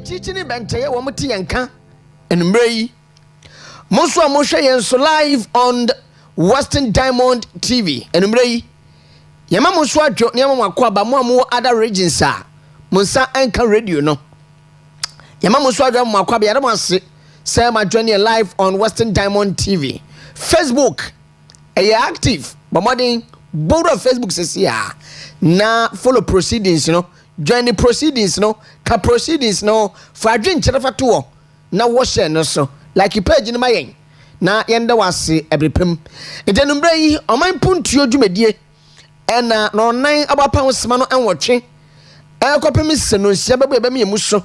Chichini benteye wo muti yanka enmrei Monso a mohwe yen so live on Western Diamond TV enmrei Yama monso adwo ne yama makwa ba mo amu other regions a monsa anka radio no Yama monso adwo makwa ba yadam ase say my journey live on Western Diamond TV Facebook active but modern board of Facebook says here na follow proceedings join the proceedings ka proceedings for adwin cherefa to na wo share no so like page ni mayen na yenda wase ebrepem edenumbre yi Oman Mpuntuo dwumedie ena no nan abapan sema no enwotwe ekopem seno sia bebo ebe me so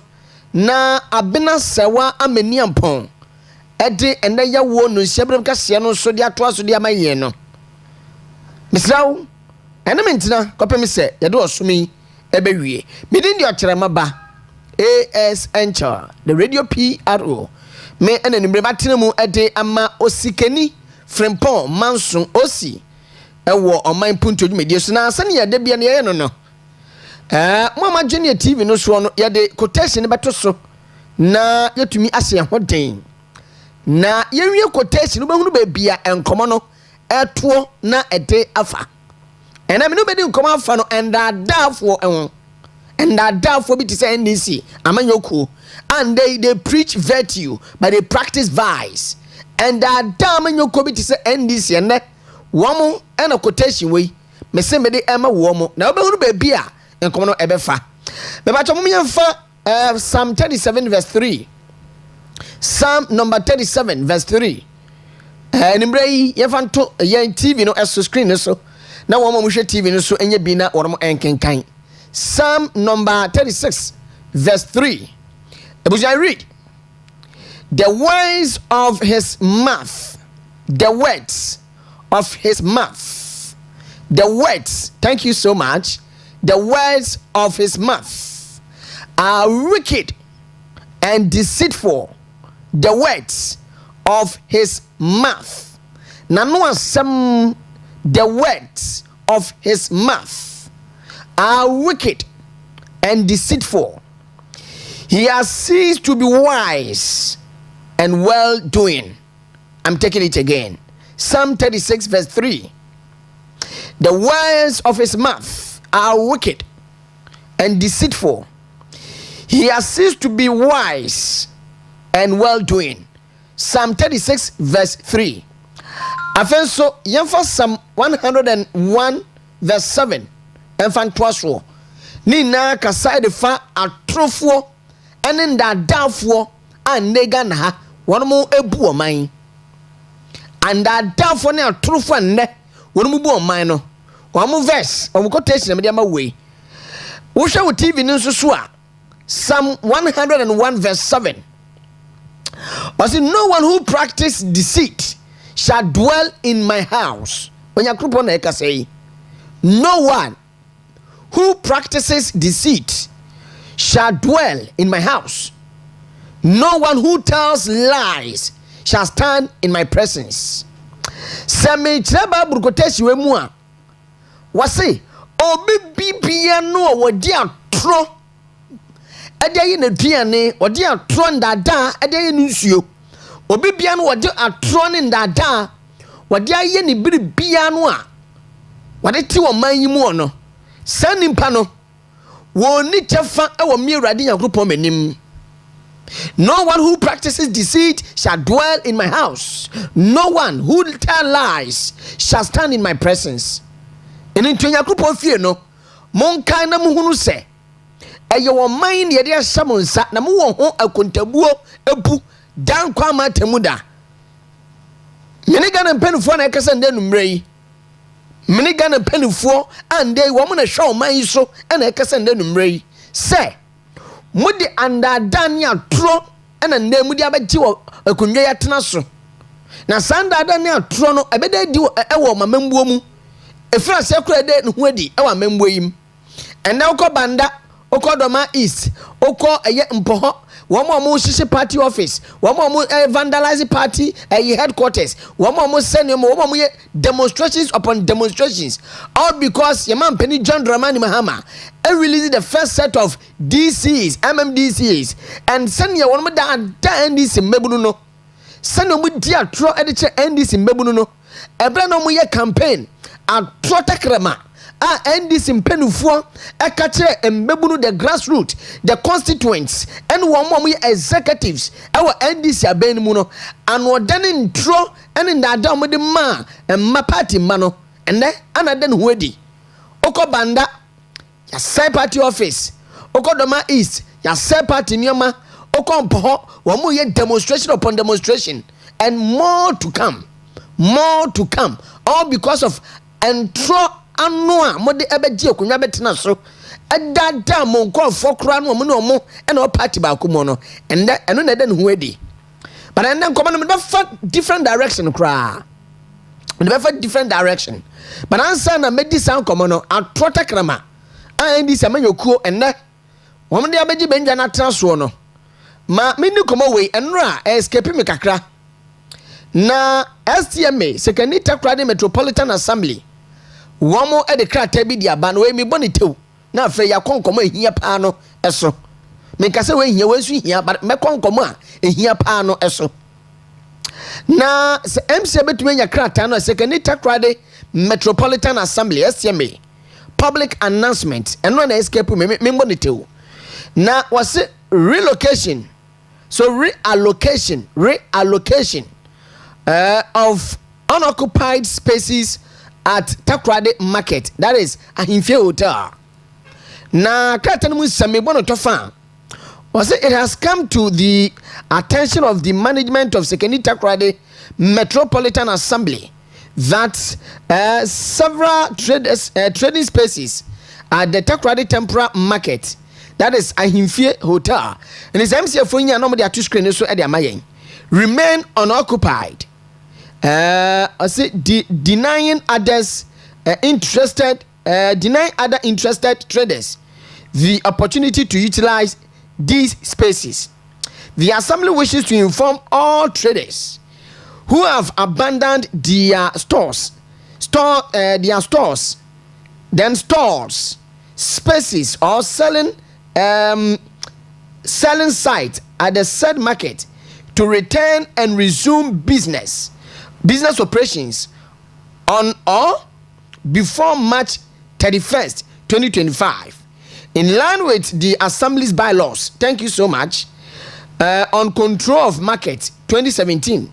na abena sewa amani ampon ede enda ya wo no sia brem ka se no so de ato so de amaye no misraw ena mentina kopem se yede osumi ebewie midin de Okyeremaba AS Enchill the radio PRO me ena nimbre batenemu ede ama osikani frempon manson osi ewo Oman Mpuntuo dwumedie so na asane ya de bia ne ye no mama Junior TV no so no yade quotation beto so na yatumi ase hoden na yewie quotation no behunu ba bia enkomo no eto na ede afa ena me no bedi nkomo afa no enda dafo bi to say NDC amanyoku and they preach virtue but they practice vice and that amanyoku bi to say NDC and womo ena quotation we me se me de ema womo na obehunu ba bia enkomo no ebefa me ba chomo yemfa Psalm 37 verse 3 Psalm number 37 verse 3 nimbrei yemfa nto yen TV no eso screen so na womo muhwe TV no so enye bi na wono enkenkan Psalm number 36 verse 3 I read the words of his mouth thank you so much the words of his mouth are wicked and deceitful the words of his mouth nano asem the words of his mouth are wicked and deceitful he has ceased to be wise and well doing. I'm taking it again. Psalm 36 verse 3 the words of his mouth are wicked and deceitful he has ceased to be wise and well doing. Psalm 36 verse 3 Afenso yemfa Psalm 101 verse 7 enfan toaso ni na kasai de fa atrofo ene ndadafo anega na ha wono ebu oman andadafo ne atrofo ne wono bu oman no womo verse womo quotation me de ma we wo hwe wo TV ni nso so a Psalm 101 verse 7 was it no one who practice deceit shall dwell in my house when yakrupo na eka say no one who practices deceit shall dwell in my house no one who tells lies shall stand in my presence same chaba burkoteshi we mu a wase obi bibia no wodi atro ade na duane wodi atro ndada ade ni nsuo obi bia no wodi atro ne ndada wodi aye ni biribia no a wodi ti wo man yi mu no sanimpa no woni tefa e wo mi urade yakropon manim no one who practices deceit shall dwell in my house no one who tell lies shall stand in my presence eni nto yakropon fie no monkan na muhunu se eye wo man ne de asamonsa na mo wo ho akontabuo ebu dan kwa matemuda meniga na mpenufo na ekasa nde numrei meniga na mpenufo ande wo mo na hwe o man so na ekasa nde numrei se mudi andadan ya tro na nde mudi abagye wo akonwa ya tena so na sandadan ya tro no ebeda di ewo mamambuo mu efra se kura de ne ho adi ewa mambuo yim enda ukọ banda ukọ doma east ukọ eye mpoho one more shishi party office, one more vandalizing party headquarters, one more send one more demonstrations upon demonstrations, all because your man Penny John Dramani Mahama released the first set of DCs, MMDCs, and send your one more down NDC Mebuno. Send no dia tro editor NDC Mebuno. Ebra no more campaign at Takoradi. NDC mpenufo ekache mbebunu the grassroots, the constituents, and one more executives our NDC aben mu no ano dan ntro and ndada mo de ma emma party mano ene anaden huedi okobanda ya sai party office okodoma east ya sai party nyoma okompo wo mo ye demonstration upon demonstration and more to come all because of ntro anua mode ebeji okunya betena so edada monko fokra no mo no mo e na party ba ko mo no ende eno na den huedi but ende nkomo no me different direction kra me different direction but answer na medi san komo no atrota krama ndi se manyokuo ende wo de abeji benja na tra so no ma meni komo we enra escape me kakra na STMA Second Takoradi Metropolitan Assembly wamo e de krata bi dia ba no we mi bonitew na afa ya konkomo ehia pa no eso me kase we ehia we su ehia ba me konkomo a ehia pa no eso na se MC betumi nya krata no Second Takoradi Metropolitan Assembly STMA public announcement eno na escape me bonitew na was relocation of unoccupied spaces at Takoradi Market, that is Ahimfie Hotel. Na katanu samebono tofa was it has come to the attention of the management of Second Takoradi Metropolitan Assembly that several trading spaces at the Takoradi Temporary Market, that is Ahimfie Hotel, and his MCF nya no de atu screen so e de amayen remain unoccupied. Denying other interested traders the opportunity to utilize these spaces. The assembly wishes to inform all traders who have abandoned their stores, spaces, or selling sites at the said market to return and resume business operations on or before March 31st, 2025, in line with the Assembly's bylaws. Thank you so much. On control of market 2017,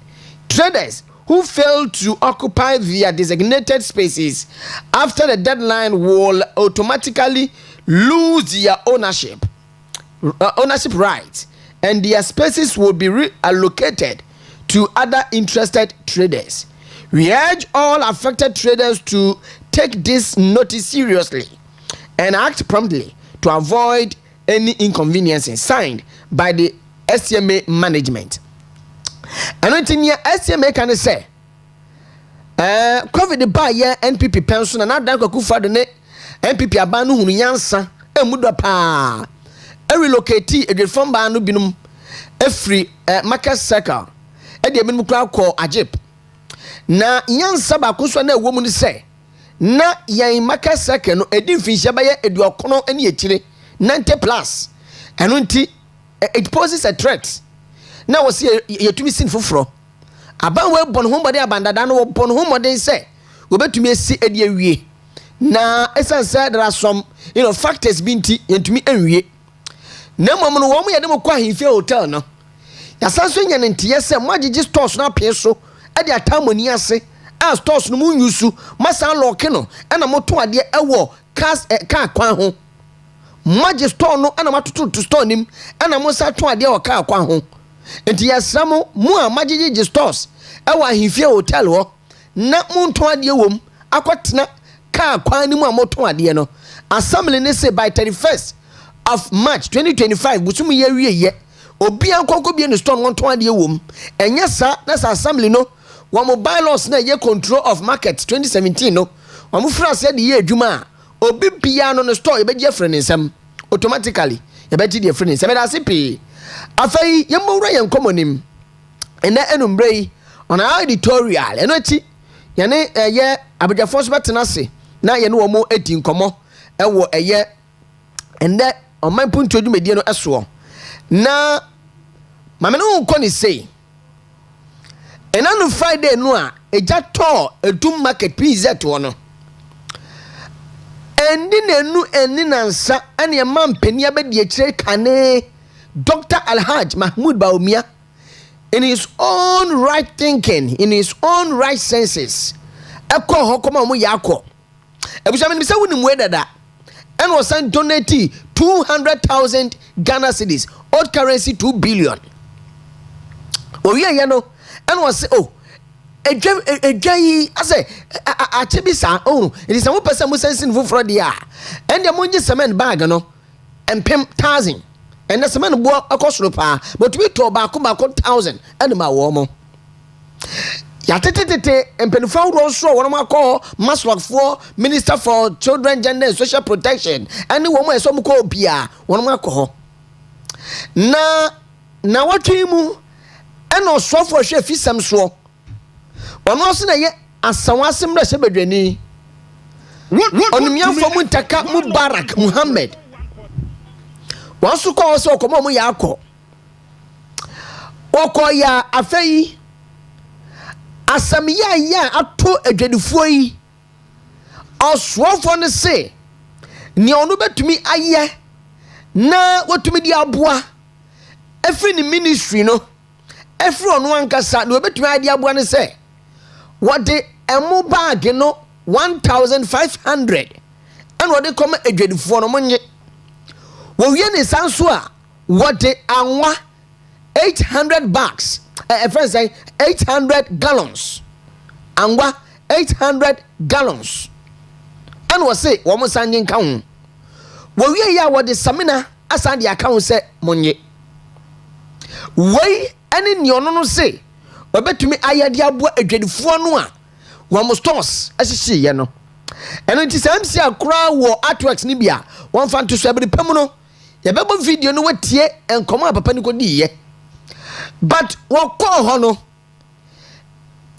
traders who fail to occupy their designated spaces after the deadline will automatically lose their ownership rights, and their spaces will be reallocated to other interested traders. We urge all affected traders to take this notice seriously and act promptly to avoid any inconveniences. Signed by the SCMA management. And until here, SCMA can say, COVID by year NPP pension and not kufa de ne NPP abanu hunu yansa emudo pa relocate e reform ba no binum every market circle e de binum kra ko ajip na yansa ba ko so na ewo mu ni se na yan market circle no edin finhia ba ye eduokono ene yekire 90 plus and unti it poses a threat. Now we see yetumi sin foforo aban we bon ho body abandada no bon ho modern say we betumi esi edi awie na esan say there are some factors binti yetumi anwie na mom no wo mo yede mo kwa Ahimfie Hotel no ya sanso nya ntiye say mo agigi stores na pie so e de atamoni ase a stores no mu nyusu masa lock no na mo to ade ewo car kwan ho maji store no na matoto to store nim na mo sa to ade o car kwan ho enti yasamo mu a magigi stores ewa Ahimfie Hotel ho na munto ade wom akotena car kwan nim a moto ade no assembly ne say by 31st of March 2025 busum ye wieye obi ankoko bi no store monto ade wom enye sa na assembly no wa mobile laws na ye control of market 2017 no wa mu fra say de ye adwuma obi bia no store ye beje frene nsem automatically ye beje de frene nsem da sipi afei yemowura yen komonim ena enumbre yi ona editorial eno achi yene eye abejafo so betena se na yene wo mo edi nkomo ewo eye ende Oman Mpuntuo dwumedie no eso na mame no nko ni sei ena no Friday no a eja to edum market pizza to no endi nenu eni nansa ene mampani abedi akire kane Dr. Alhaj Mahmoud Baumia in his own right thinking, in his own right senses eko hokoma mu yakọ ebusha me say woni mu edada and was sent donate 200,000 Ghana cedis, old currency 2 billion. Oh yeah, you know, and was say, oh, a jay, I say, a chibisa, oh, it is some person who sends in for the year, and the money cement bag, you know, and pimp thousand, and the cement walk across the pa, but we talk about 1,000 and my woman. Yatetete and Penfold also one of my call Maslock for Minister for Children, Gender and Social Protection. And the woman is some call Pia, one of my call. Na what you and no so for chef is some so. One was in a year as someone similar Sebedrini. On the Mian for Muntaka Mubarak Muhammad. Once to call so come on Yako. Oko ya afei. Asamiya ya ato adwadifo yi oswofo ne se ni onu betumi aye na watumi di aboa efri ni ministry no efri onu ankasa na obetumi adi aboa ne se wode emu bag no 1,500 and wode come adwadifo no monye wo wie ne sanso a wode anwa 800 bags friends say 800 gallons angwa 800 gallons and was say wo mo sanyin kan wo wie ya wo de samina asan de account say monye wei ene ni ono no say obetumi ayade abo adwadifo no a wo mo stores ahihie ye no eno nti samsi Accra wo artworks ni bia won fan to so abiri pam no ye bebo video no watie enkomo papa ni ko di ye. But what call hono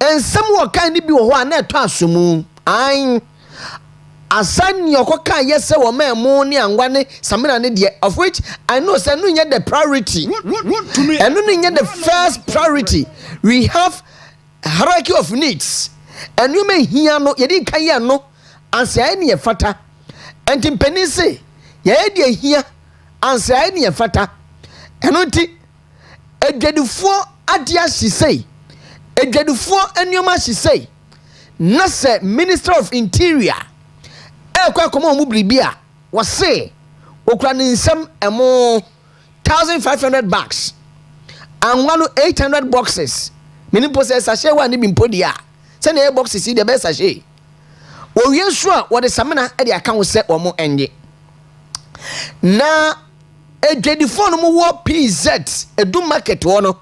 and some what kind of be one net asumu I asan yokoka yes or me money and one samina nedia of which I know say no yet the priority and no yet the first priority. We have a hierarchy of needs and you may hear no yedi kaya no and say any fata and in penise ye here and say any fata and no edwadufo adia sisei edwadufo enyoma sisei na se Minister of Interior ekwa komo mu bribia wose okura ne nsam emo 1,500 bags and 800 boxes mini pose sachet wa ni bimpodia se na boxes de be sachet wo wie so a wo de samina e de aka wo se wo mo enye na edwadifo no mo wo PZ edu market wo no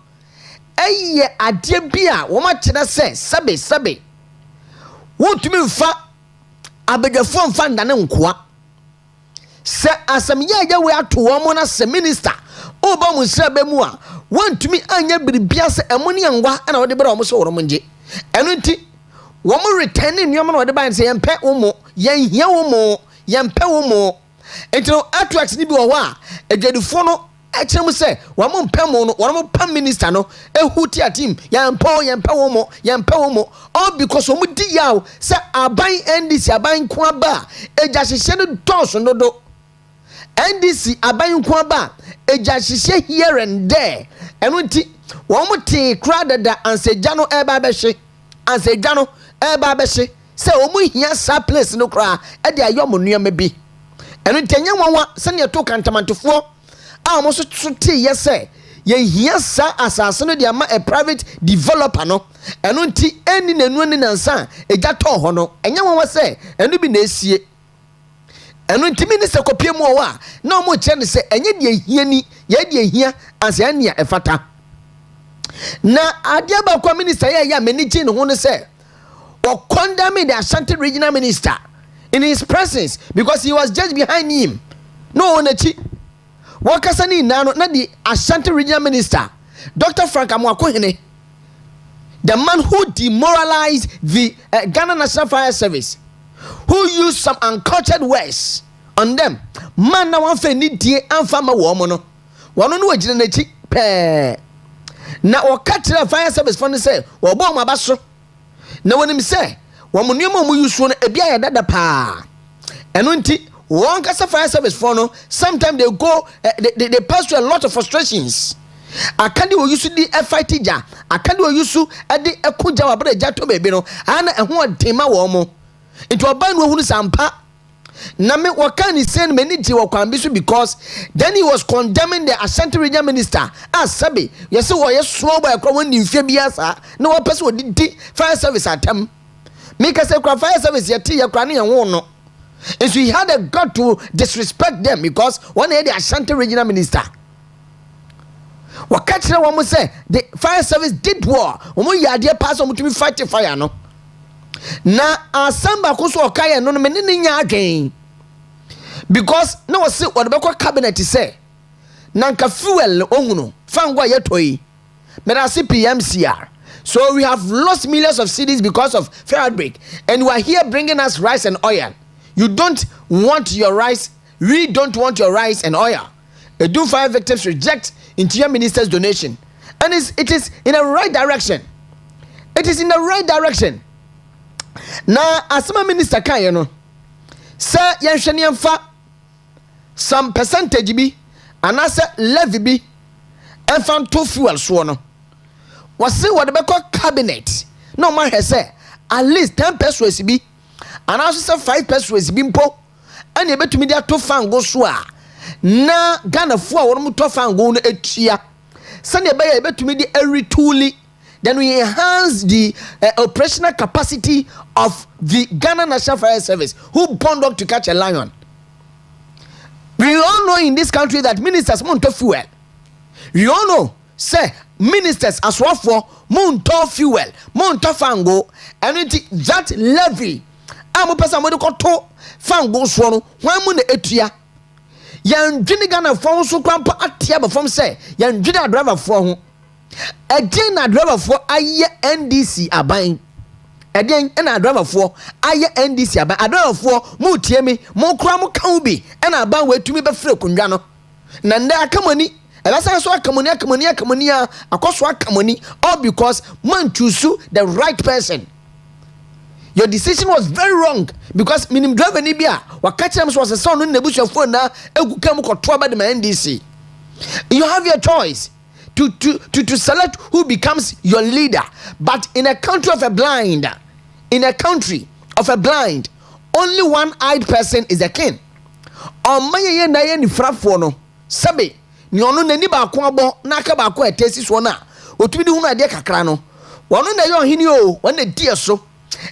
eye ade bia wo ma kina se sabe wo tumi mfa abedwafo mfa ndane nkoa se asam ya we ato wo mo na se minister oba mu srabe mu a wantumi anya biribia se emoni angwa na wo de bra wo mo so woro mo nje eno nti wo mo return ni wo de ban se yempe wo mo yenhia wo mo yempe wo mo entino attracts ni bi wo a edwadifo no echemu se wa mo mpemo no wa mo pam minister no ehuti atim yempe wo mo all because wo di yaw se aban NDC aban ko aba eja hihye no tonso no do NDC aban ko aba eja hihye here and there eno nti wo mo te crowd da anseja no eba be hye anseja no eba be hye se wo mo hia sa place no kra e de ayom nuama bi eno tenya wanwa se ne to kantamantofo a mo so te yese ye hia sa asase no de ama a private developer no eno nti eni nanu ani nansa eja to ho no enya wanwa se eno bi na esie eno nti minister kopie mu wa na mo che ne se enye de hia ni ye de hia ase ania efata na adia ba kwa minister ya menichi ne ho ne se or condemning the Ashanti regional minister in his presence because he was just behind him. No one achi. wakasa ni nano na the Ashanti regional minister Dr. Frank Amwakohene, the man who demoralized the Ghana National Fire Service, who used some uncultured words on them. Man na wan fe ni die amfama wo mo no. Wono no wagina na chi pe. Na wakatira fire service for no say, wo bo mo abaso. Na wonim say, wo mo nneoma mo yusu no ebia ya dada pa. Eno nti one kasa fire service for no, sometimes they go they pass through a lot of frustrations. Akadi wo yusu di fight ja, akadi wo yusu ade ekoja wa bra ja to bebe no, ana eho adema wo mo. Nti oban no hunu sampa. Na me wakani sen many ji wakwambi so because then he was condemning the Ashanti regional minister as sabi yes wo yes small boy akwa woni mfia biasa na wo pese odidi fire service atem me ka say fire service yeti yakra ne ho no. And so he had a got to disrespect them because one day the Ashanti regional minister wakatira wo mo say the fire service did war wo mo yade pass wo to fight fire no. Na asamba koso okaye no me ne nya adwen because na wo se wo de bekọ cabinet say na nka fuel ohunu fangwa yetoi merase PMCR. So we have lost millions of cedis because of fire outbreak, and you are here bringing us rice and oil. You don't want your rice, we don't want your rice and oil. Do fire victims reject interior minister's donation, and it is in the right direction. It is in the right direction. Na asema minister kan ye no say yenhwene yemfa some percentage bi anase levy bi enfan to fuel so no wase wode beko cabinet no man he say at least 10 pesos bi anase say 5 pesos bi mpo ane betumi dia to fango so a na Ghana fo a wonu to fango no etua sane be ya betumi di retooling. Then we enhance the operational capacity of the Ghana National Fire Service, who bound up to catch a lion. We all know in this country that ministers mount to fuel. We all know, say, ministers as well for mount to fuel, mount to fango, and that levy. I'm a person who to fango swallow, one moon etia. Yan Jini Ghana phone so grandpa at Tiaba from say, Yan Jina driver for again na driver for aye NDC aban again na driver for aye NDC aban driver for mu tie me mo kura mo kan bi na aban watumi be frɛ kundwa no na nda akamani elasa so akamani akoso akamani all because man choose the right person. Your decision was very wrong because minim driver ni bia wakacha am so was son no nebusuafo na egukam kotoa ba de NDC. You have your choice to select who becomes your leader. But in a country of a blind, only one-eyed person is a king. On my ye na ye ni frafo no sabe nyono nani ba ko abo na aka ba ko etesi so na otumi di hunu ade kakra no wono na ye ohini o won na die so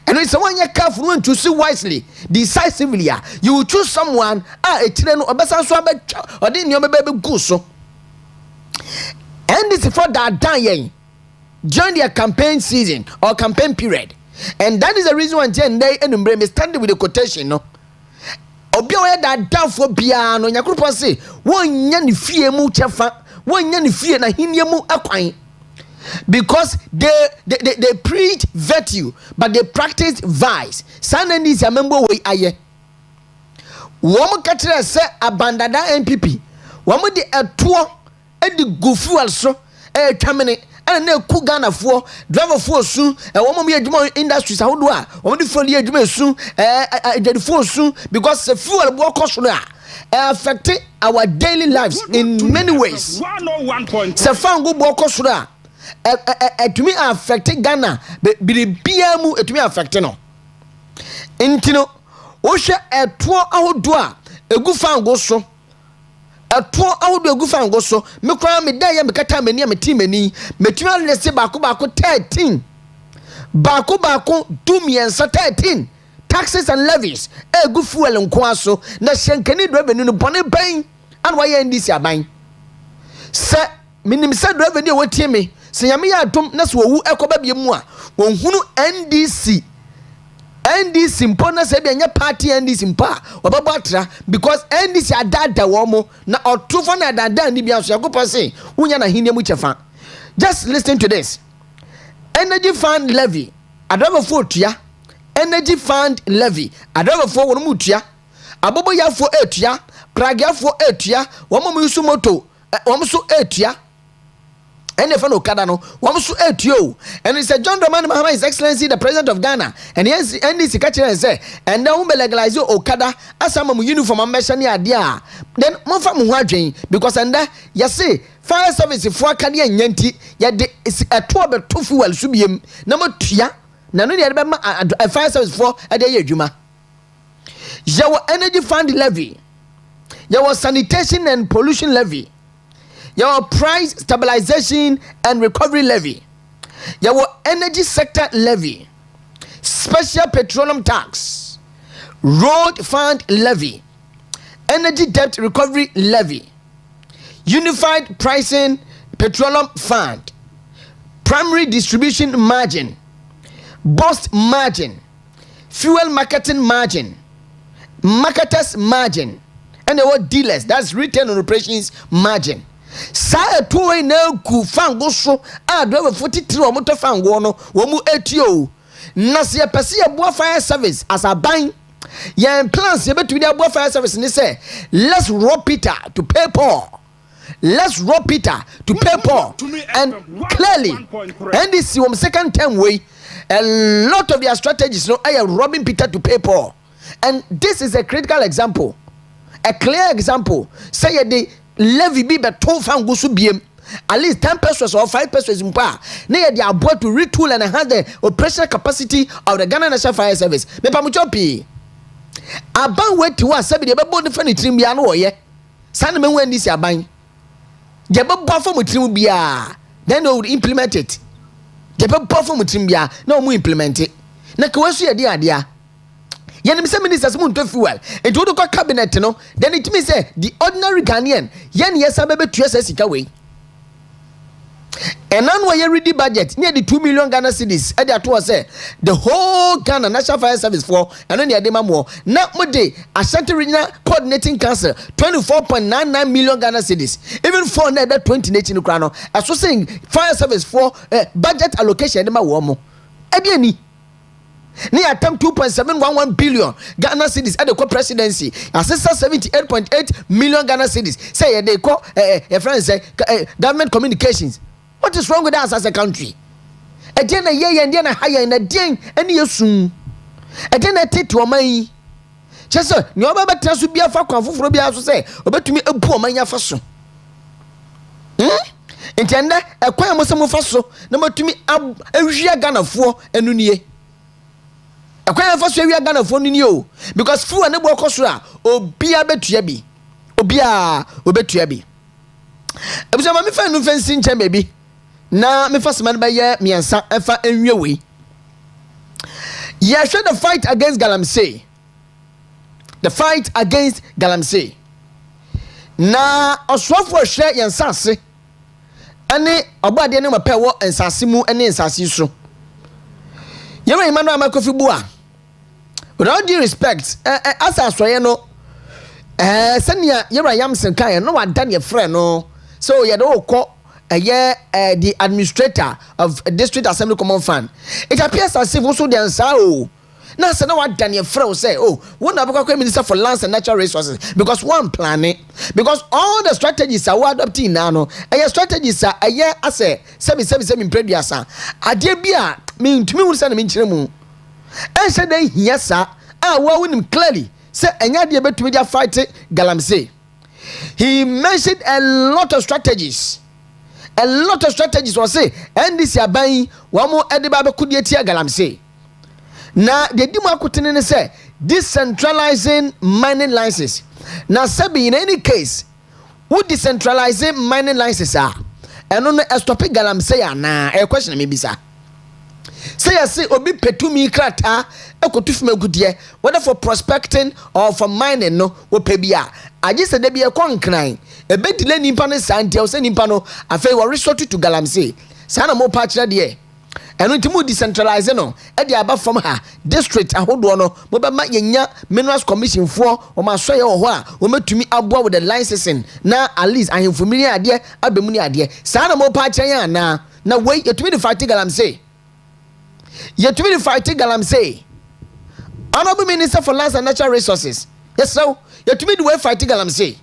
and when someone you careful when to see wisely decisively you will choose someone etire no obesa so abetwa ode nneoma be gu so. And this is for that done during their campaign season or campaign period. And that is the reason why they and standing with the quotation. No, Obia that down for piano, Yakupa say, one yan fear mu chafa, one yan fear na hinyamu aquine. Because they preach virtue, but they practice vice. San and is a member way aye. Woman catcher say abandada NPP. Woman de a tour. The go fuel so twamene and na ku Ghana for driver for soon and one more adwuma industries how do a one the fuel adwuma soon the for soon because the fuel work cost no affect our daily lives in many ways. 101.1 se fan go work cost no etumi affect Ghana be bia mu etumi affect no intino wo hwe eto ahodo a egu fan go so eto awodo egu fan go so me kra me da ya me kata mani a me ti mani metuma lese bako 13 bako dumiensa 13 taxes and levies egu fuel nko aso na hyenkani do revenue no bone ban an wa ya ndisi aban se minim se do revenue wotie me se yame ya atom na se owu ekoba bie mu a wonhunu NDC NDC mpo na se bia party NDC mpa obabatra because NDC adada womo na otufo na adada ni bia so yakopɔ se unya na hinia mu chefa. Just listen to this. Energy fund levy adabafo tua. Energy fund levy adabafo wono mu tua. Abobo yafo etua, pragafo etua, womo mu yusu moto, womo so etua. And if no Kadano, one so at you. And he said, John Dramani Mahama, His Excellency, the President of Ghana. And yes, and this catcher and say, and now we legalize you Okada as some uniform and meshani idea. Then Mofa Muhaji, because under you see, fire service for Kadian Yenti, yet it's a 12 2 fuel subium, number 2. Nano a fire service for a day Juma. Your energy fund levy, your sanitation and pollution levy. Your price stabilization and recovery levy, your energy sector levy, special petroleum tax, road fund levy, energy debt recovery levy, unified pricing petroleum fund, primary distribution margin, bust margin, fuel marketing margin, marketers margin, and the word dealers, that's retail and operations margin. Sa tuwe na ku fango so a do 43 omoto fango no wo mu etio na se pese ye boa fire service as a ban ye plans ye betu dia boa fire service ni say let's rob Peter to pay Paul, let's rob Peter to pay Paul. And clearly and this is second term way a lot of their strategies no are robbing Peter to pay Paul. And this is a critical example, a clear example. Say the levy be beto fango so biem at least 10 pesos or 5 pesos mpa na ye dey abo to retool and enhance the operational capacity of the Ghana National Fire Service. Me pa mo chopi aban wait to was sabi dey be bond for ni trim bia no ye san me wan this aban dey be bo for mo trim bia then they would implement it. Dey be bo for mo trim bia na mo implement it na ka wasu ye dey adia. Yenim say ministers mun to fuel into the cabinet no, then it means say the ordinary Ghanaian yen yesa bebe tuesa sika we. And now we ready budget near the 2 million Ghana cedis e dey to say the whole Ghana National Fire Service for and then dey more na mo dey Ashanti Regional Coordinating Council 24.99 million Ghana cedis even for that 2018 crown no as so saying fire service for budget allocation dey ma wo mo e dey ni ni attempt 2.711 billion Ghana cedis at the co-presidency. Assistant 78.8 million Ghana cedis. Say they call a friend say government communications. What is wrong with us as a country? A day ye and then a higher in a day and you soon. A day I take to a money. Just so no baba tell to be a fuck for be as say, but to me a poor man ya faso. Intenda a quite muscle faso, number to me a Ghana for and unie. Akwa first we are Ghana for you because fu and work osra obia betua bi obia obetua bi ebusa ma me fa no fancy nche baby na me first man ba ye miensa efa enwie we ye should the fight against Galamsey, the fight against Galamsey na oswafo hwe yensase ane obade ne mape wo ensase mu ane ensase so yewe Emmanuel Makofi Bua. With all due respect, as I say, no, Senya Yera Yamson Kaya, no one done your friend, no. So you don't call the administrator of District Assembly Common Fund. It appears as if also the answer. Now, so no one done your friend say, oh, one of the Minister for Lands and Natural Resources because one planet, because all the strategies are adopting now, no, and your strategies are a year as a 777 previous. I dare be a mean to me, will send him in Chirimu. And said, yes, sir. I will win him clearly. Say, and you are able to fight Galamsey. He mentioned a lot of strategies. A lot of strategies was say, and this year buying one more Edibaba could yet hear Galamsey. Now, the Dima Kutinin say, decentralizing mining licenses. Now, Sabi, in any case, who decentralizing mining licenses are? And on a stopping Galamsey, now, a question maybe, sir. Say I say obi petumi krata ekotufme gudie whether for prospecting or for mining no wo pebia age se de bia konkran e be delay nimpa no santia o se nimpa no afei wo resort to Galamsey sana mo pa kire de eno nti mu decentralize no e dia aba from ha district ahodo no mo be ma yenya minerals commission fo o ma so ye ho a o metumi aboa with the licensing na at least ahemfomini ade abemu ni ade saa na mo pa kyen na wey yetumi de fight galamsey Honorable Minister for Lands and Natural Resources. Yes, so yetumi de wey fight galamsey.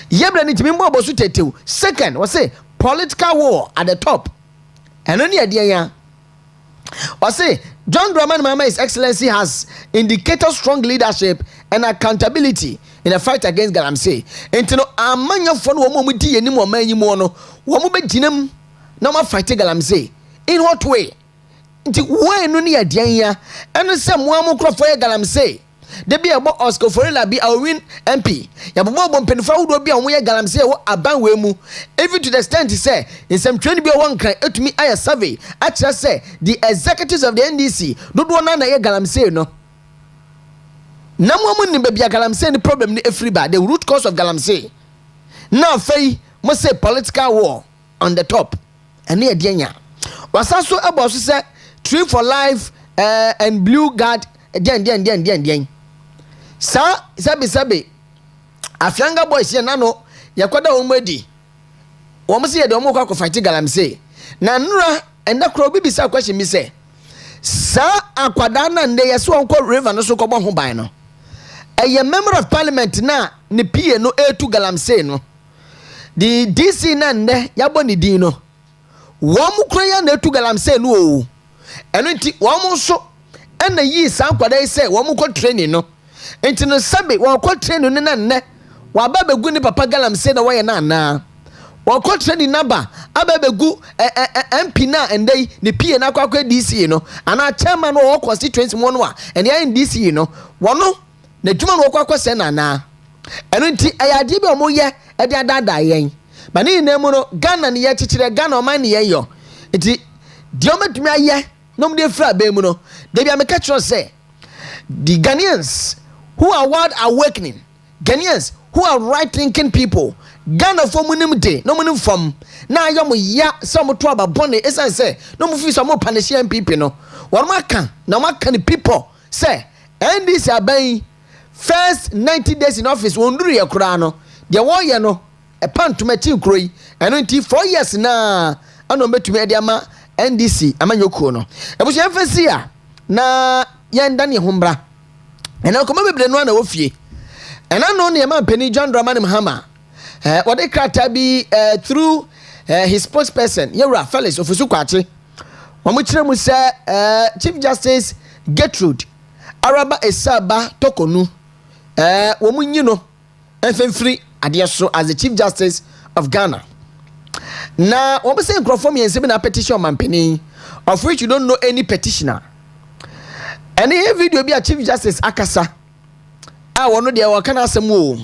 Yebra ni timi mbo bosu tetew. Second, we say political war at the top. And only idea ya. We say John Dramani Mahama, His Excellency, has indicated strong leadership and accountability in the fight against galamsey. Enti no amanya fo no mo di anim o manyi mo no, wo mo beginam na ma fight galamsey. In what way? Nti wo enu ne idea ya. Eno se mo amkrofo ye galamsey. De bi ebo Oscar Forela bi a win MP ya bobo mpenfa wudo bi a wo ye galamsey wo aban we mu even to the extent say in some training bi won kan etumi aye survey a kira say the executives of the NDC dodo na ye galamsey no na mo ni be bia galamsey ni problem ni efri ba the root cause of galamsey now fei mo say political war on the top ene e de nya wasaso ebo so say Tree for Life and Blue Guard den sa sabi Afianga boys ye nano yakwada wo madi wo mse ye de wo kwa fight galamsey na nura enda kro bi bisa question mi say sa akwada na nde ye so onko river no so ko bo ho ban no eye member of parliament na ne pie no etu galamsey no the DC na nde yabo ni din no wo mu kro ya na etu galamsey no o eno nti wo mu so ena yi sa akwada say wo mu ko training no enti no sabe wo ko training no na nne wa ba begu ni papa galamsey na wo ye na wo ko training number ababegu MP na endai ni pie na kwakwa DC no ana chairman wo constituency mo no a ene ya DC no wono na djuma no kwakwa se na eno nti ayade bi o mo ye e de adada yen ba ni na mu no Ghana ni ye chichire Ghana o man ni ye yo enti di o metumi aye no mde fra ba mu no de bia me ka chiro say the Ghanaians who are world awakening, Ghanaians who are right thinking people, Ghana for munim day, no munim from na yomu ya some to aba bone esan say no mu fi some punish people no what maka na maka the people say and this aban first 90 days in office wonduru ye kura no de wo ye no e pantuma ti kroi eno nti 4 years na ano betumi de ama NDC amanyokuo no e bu emfasi a na yenda ne hombra ena ko mabebre no na wo fie ena no ne ma pani John Dramani Mahama what they krata bi through his spokesperson Yewra Felix ofusu kwache wo mo kire mu se Chief Justice Gertrude Araba Esaba Tokonu wo mo nyi no enfemfiri ade so as the Chief Justice of Ghana na wo be say nkrofo me ensem na petition mampani of which you don't know any petitioner. And here video be a Chief Justice akasa a wono de wo kana asem o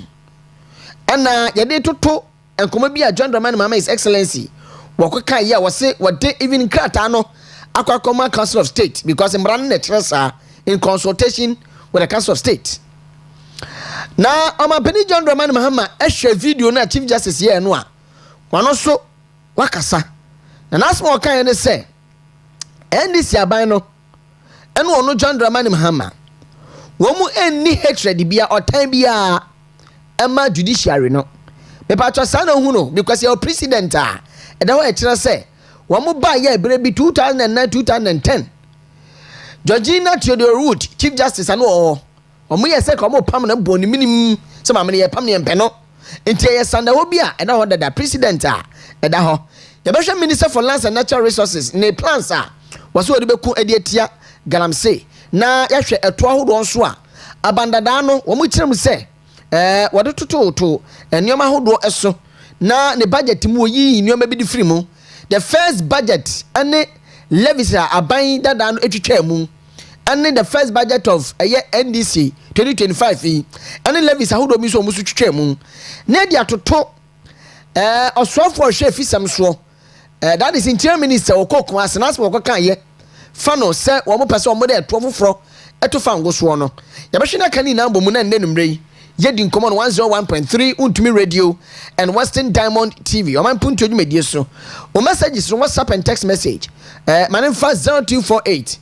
ana ye de toto enkomo bi a John Dramani Mahama His Excellency wo kweka ye wo se wo de even krata no akwakoma Council of State because imran na tresa in consultation with the Council of State na Oman John Dramani Mahama ehwe video na Chief Justice ye no a wono so wakasa na nasmo kan ye ne se NDC aban no eno ono John Dramani Mahama wo mu enni hatred bia otan bia ema judiciary no me pa twa sana hu no because your president a eda ho e kire se wo mu ba ya ebere bi 2009 2010 Georgina Theodore Wood Chief Justice anu o mu ye se ko mo pam na boni minim se ma me ye pam ne empe no enti ye sanda ho bia eda ho da president a eda ho ye be hwe Minister for Lands and Natural Resources ne plans a waso odi beku edi etia galamsey na yahwe eto ahodo nso a abandada no wo mu kirem se wode tototo enioma ahodo eso na ne budget mu yi enioma bi di free mu the first budget ane levies a aban dada no etwetwa mu ane the first budget of NDC 2025 ane levies ahodo mi so mu so twetwa mu na dia toto osofo hwe fisam so that is interior minister okoko asenas okoko ye fano se wo mo pese wo mo de to foforo eto fa ngo so no ya be hwe na kani na mbomu na nne numre yedi nkomo no 101.3 Untumi Radio and Western Diamond TV. Oman Mpuntuo dwumadie so. O messages no WhatsApp and text message. Manem fa 0248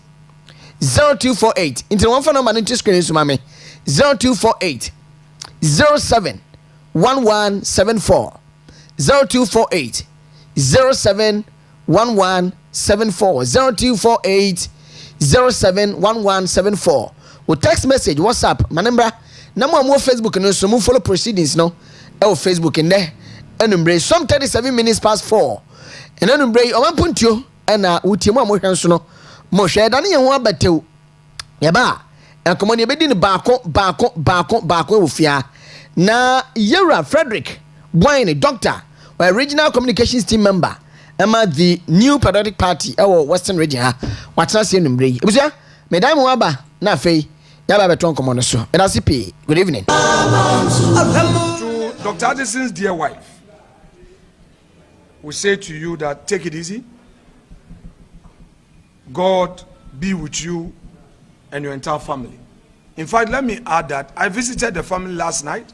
0248. Into one phone number into screen so mame. 0248 07 1174 0248 07 1174 0248 07 1174. Or text message WhatsApp manembra na mo Facebook no so mo follow proceedings no Facebook in there enumbre some 37 minutes past 4 and enumbre Oman Mpuntuo na utiemu amhwe so no mo hwe da ne ye ho abatew ye ba enkomo ne bedi ne baako ofia na Yera Frederick Boyne doctor or regional communications team member Emma the new patriotic party our Western region ha watena se enumbre ebusia medai mo aba na fei yaba beton komo no so edasipi. Good evening to Dr. Addison's dear wife. We say to you that take it easy. God be with you and your entire family. In fact, let me add that I visited the family last night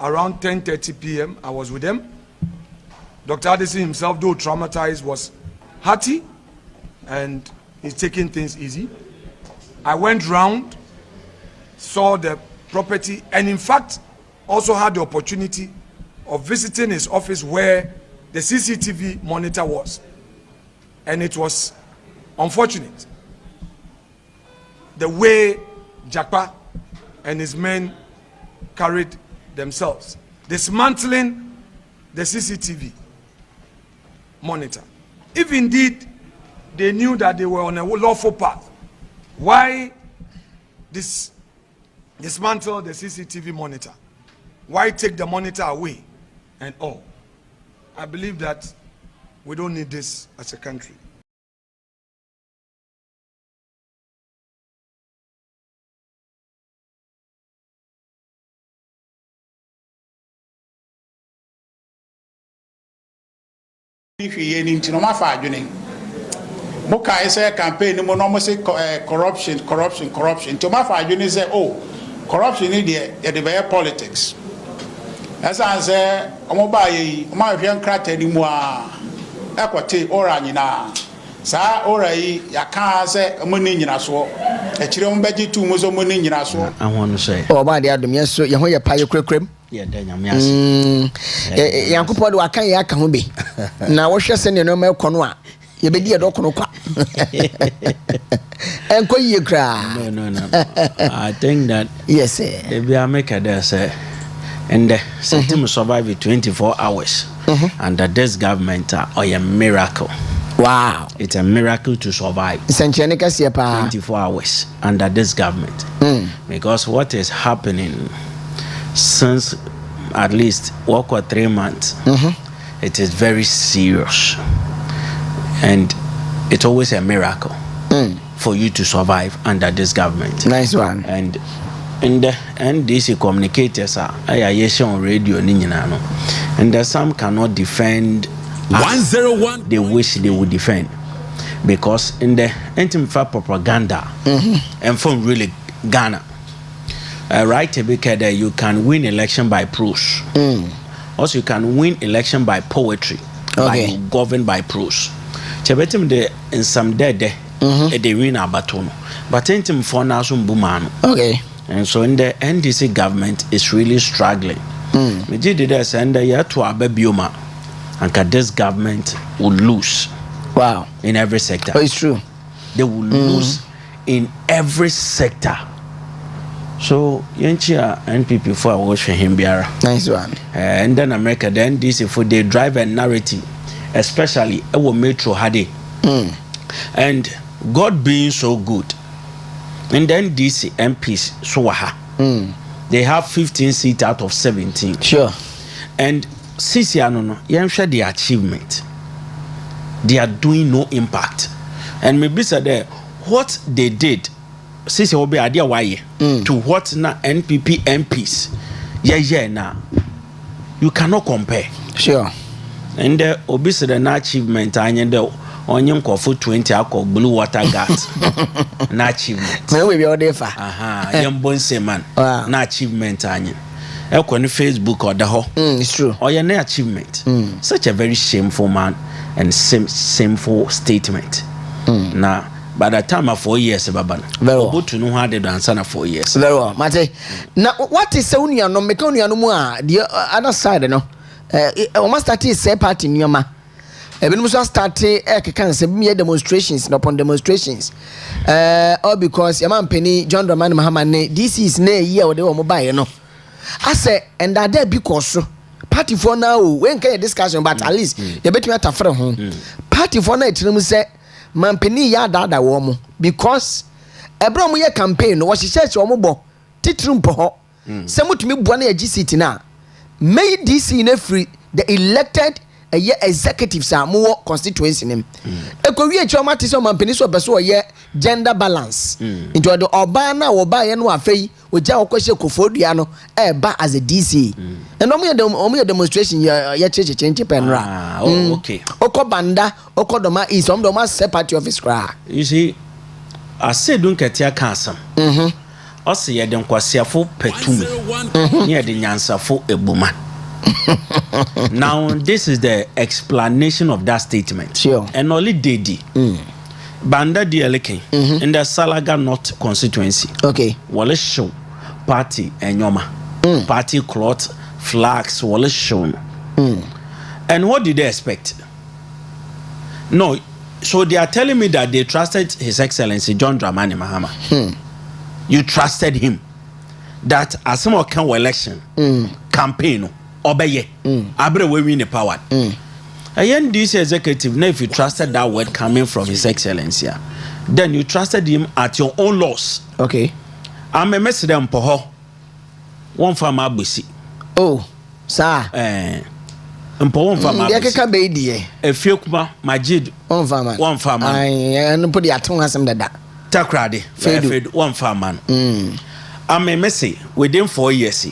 around 10:30 p.m. I was with them. Dr. Addison himself, though traumatized, was hearty and he's taking things easy. I went round, saw the property, and in fact also had the opportunity of visiting his office where the CCTV monitor was. And it was unfortunate the way Jakpa and his men carried themselves, dismantling the CCTV monitor. If indeed they knew that they were on a lawful path, why dismantle the CCTV monitor? Why take the monitor away and all? I believe that we don't need this as a country. If you need no matter adwene moka ese campaign no no say corruption to matter adwene say oh corruption is the be politics as I say omo ba yi omo ahwe nkrata ni mu a ekote ora nyina sa ora yi yaka say omo ni nyina so e kire omo beji tu mo so omo ni nyina so ahon say o ba de adom yeso ye ho ye paye krekrem ye da nyame ase yankopɔ de wakan ye aka ho be na wo hwɛ se ne no ma ekono a ye bedi e dokono kwa enko ye kra no I think that yes sir they be make there say and the system survive 24 hours under this government or a miracle. Wow, it's a miracle to survive 24 hours under this government. Because what is happening since at least 3 months, it is very serious, and it's always a miracle for you to survive under this government. Nice one. And in the NDC communicators are on radio and some cannot defend 101 they wish they would defend, because in the anti-fa propaganda and from really Ghana right because you can win election by prose, also you can win election by poetry, by govern by prose. Chebetim de in some dead they win a baton, but anti for national bumano. Okay. And so in the NDC government is really struggling. We did this and the year to Abebioma, and this government will lose. Wow. In every sector. Oh, it's true. They will lose in every sector. So Enchill NPP for watching him biara. Nice one. And then America, the NDC for they drive a narrative, especially our Metro Hade. And God being so good. And then DC MPs Swaha. They have 15 seats out of 17. Sure. And Sisiano, you share the achievement. They are doing no impact. And maybe say what they did, Sisi will be idea why to what na NPP MPs. Now you cannot compare. Sure. And the obviously the achievement and the onion for 20 alcohol blue water gas na achievement. Me we be all there for. Yam bon se man na achievement anya. ekɔ ne Facebook or the ho. It's true. Or your achievement. Such a very shameful man and shameful statement. Now, by the time of 4 years, Baba, very well. To know how they done 4 years. Very well, Mate. Now, what is Sonia no Meconia no more? The other side, no. Almost started say party in your ma. Even we started can say me demonstrations upon demonstrations. All because your man Penny John Dramani Mahamane. This is near year or they were mobile, no. I say, and that there because so. Party for now, when can you discussion, but at least you bet me at a friend home. Party for night, you say, man, penny ya dada woman, because a bromo campaign was she says or mobile, titrum poho. Some to me, one a GCT now. Made this in a free, the elected a year executives are more constituency in him. A Korea traumatism and peninsula person year gender balance into the Obana or by and Wafay. We just question Kofodiano, ba as a DC. And only a demonstration, your church change penra. Oh, okay. Oko Banda, Oko Doma is on the mass separate of his cry. You see, I said, don't get your cancer. I say, I don't quite for petum near the Yansa for a woman. Now, this is the explanation of that statement. Sure. And only Dedi. Banda Dialeke in the Salaga North constituency. Okay. Wallace show party and Yoma. Party cloth flags Wallace shown. And what did they expect? No, so they are telling me that they trusted His Excellency John Dramani Mahama. You trusted him. That as some kind of election campaign obey abre we win the power. And this executive, now if you trusted that word coming from His Excellency, then you trusted him at your own loss. Okay. I'm a message them poho. One farmer busi. Oh, sir. Mpo one farmer. Ya keka be die. Efiekuma Majid. One farmer. One farmer. I no put the aton hasem dada. Takoradi. Fed one farmer. I'm a message within 4 years.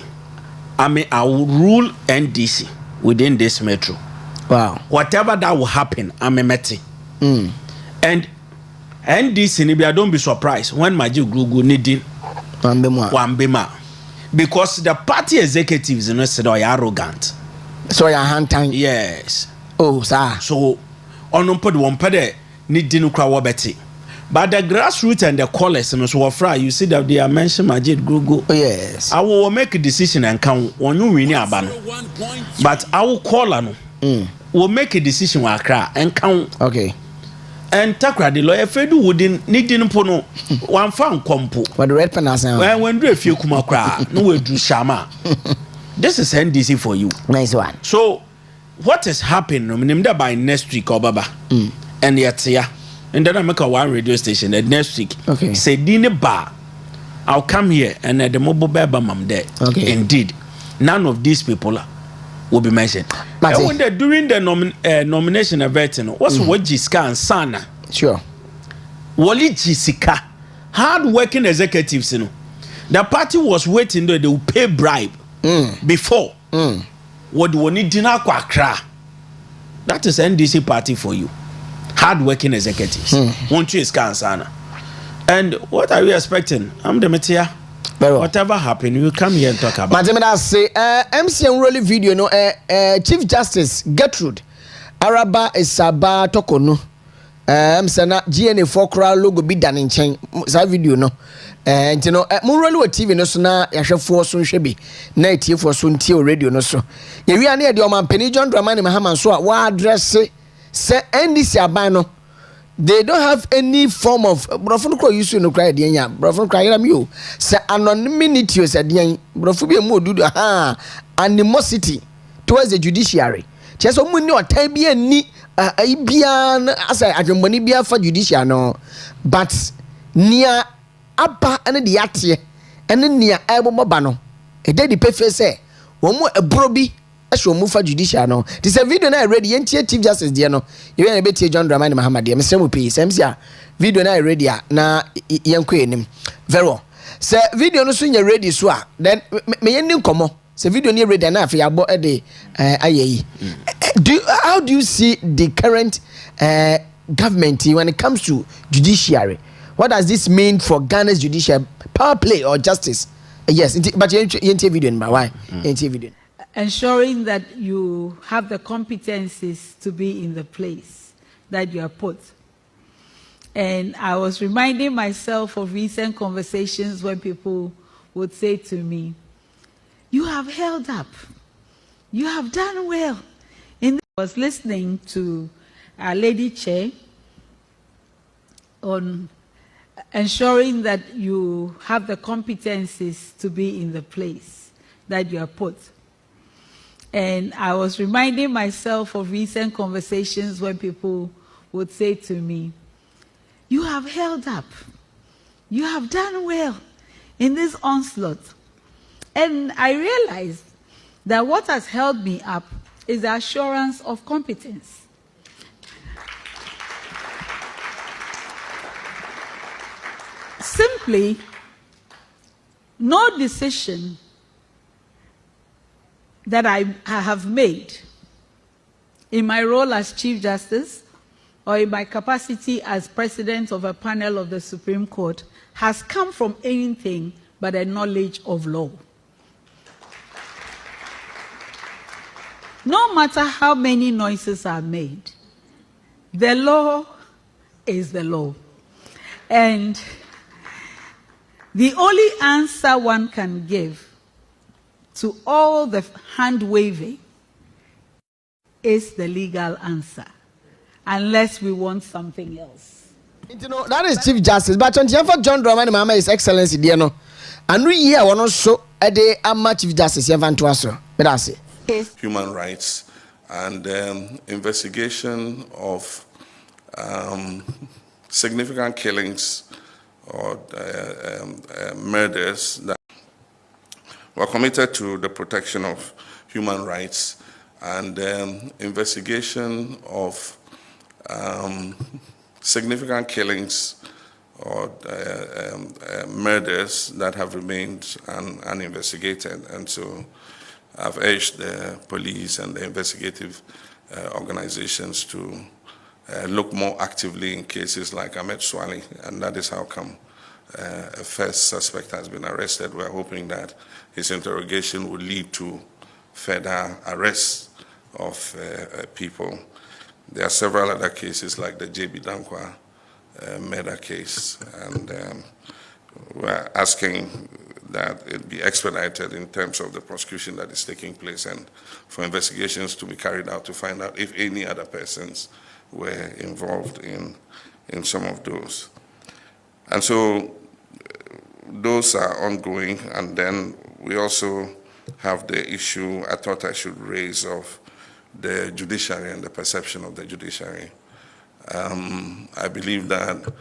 I will rule NDC within this metro. Wow. Whatever that will happen, I'm a meti. And NDC, don't be surprised when Majid Grugu needing Wambema. Because the party executives in the are arrogant. So your hand time. Yes. Oh, sir. So on put one pede needing Krawabeti. But the grassroots and the callers and so far, you see that they are mentioned Majid Grugu. Yes. I will make a decision and count on you win a ban. But I will call on will make a decision with Accra and count. Okay. And Takoradi the lawyer Fedu wouldn't need pono one found compo. But the red pen has now. When do a few kumakra, no way do shama. This is NDC for you. Nice one. So what is happening by next week or Baba? And yet yeah. And then I make a one radio station the next week. Okay. Say Dine Bar. I'll come here and at the mobile baba mam there. Okay. Indeed. None of these people will be mentioned. And when they're during the nomination event, what's what Jiska and Sana? Sure. Wali Jisika, hard working executives, the party was waiting that they will pay bribe before. What do we need dinner kwa Accra? That is NDC party for you. Hard working executives. Won't you Jiska and Sana? And what are you expecting? I'm the Metia. Whatever happened, you come here and talk about. Madam, say MCM rolling video no Chief Justice Gertrude Araba Esaba Tokono MCNA GNA4 crowd logo be done in chain. Sa video no and you know mo rolling TV no so na yahwefo so nhwe bi na etifo so ntie radio no so ye wi ane de Oman Mpuntuo John Dramani Mahama so wa address say NDC aban no. They don't have any form of brofun ko use no cry de nya brofun cry ram you say anonymity say de brofu bi mu odudu animosity towards the judiciary cheso mu ni otan bi ani bia asa adwemboni bia fa judiciary no but nia aba ene de yate ene nia eboba no e dey the pefe say wo mu ebro bi show move for judicial no. This a video na ready. Yentie Chief Justice there no. You na beti John Dramani Mahama there. Mr. Mupi. Semsia video na ready na yenko enim. Very well. Se video no so ready so a then me yenim komo. Se video ni ready na afi abo e de ayeyi. How do you see the current government when it comes to judiciary? What does this mean for Ghana's judicial power play or justice? Yes, but you video, why? Video. Ensuring that you have the competencies to be in the place that you are put. And I was reminding myself of recent conversations when people would say to me, "You have held up. You have done well." I was listening to our Lady Chair on ensuring that you have the competencies to be in the place that you are put. And I was reminding myself of recent conversations when people would say to me, "You have held up. You have done well in this onslaught." And I realized that what has held me up is the assurance of competence. Simply, no decision that I have made in my role as Chief Justice or in my capacity as President of a panel of the Supreme Court has come from anything but a knowledge of law. No matter how many noises are made, the law is the law. And the only answer one can give to all the hand-waving is the legal answer, unless we want something else. You know, that is Chief Justice. But on for John Dramani Mama, His Excellency, dear no. And we here want to show a day a Chief Justice, you want to answer. But I say. Human rights and investigation of significant killings or murders that were committed to the protection of human rights and investigation of significant killings or murders that have remained uninvestigated. And so I've urged the police and the investigative organizations to look more actively in cases like Ahmed Swali, and that is how come a first suspect has been arrested. We're hoping that his interrogation will lead to further arrests of people. There are several other cases like the JB Dankwa murder case, and we're asking that it be expedited in terms of the prosecution that is taking place and for investigations to be carried out to find out if any other persons were involved in some of those. And so those are ongoing. And then we also have the issue I thought I should raise of the judiciary and the perception of the judiciary. I believe that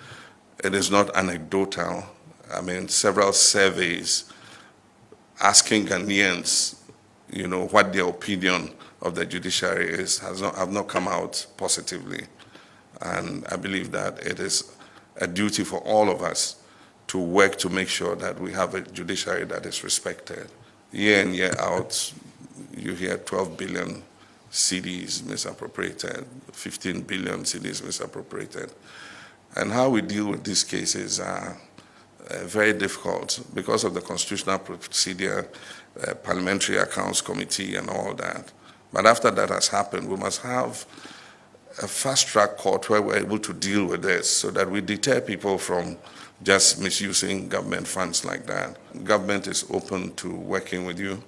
it is not anecdotal. I mean, several surveys asking Ghanaians, you know, what their opinion of the judiciary is have not come out positively. And I believe that it is a duty for all of us to work to make sure that we have a judiciary that is respected. Year in, year out, you hear 12 billion cedis misappropriated, 15 billion cedis misappropriated. And how we deal with these cases are very difficult because of the constitutional procedure, parliamentary accounts committee and all that. But after that has happened, we must have a fast-track court where we're able to deal with this so that we deter people from just misusing government funds like that. Government is open to working with you,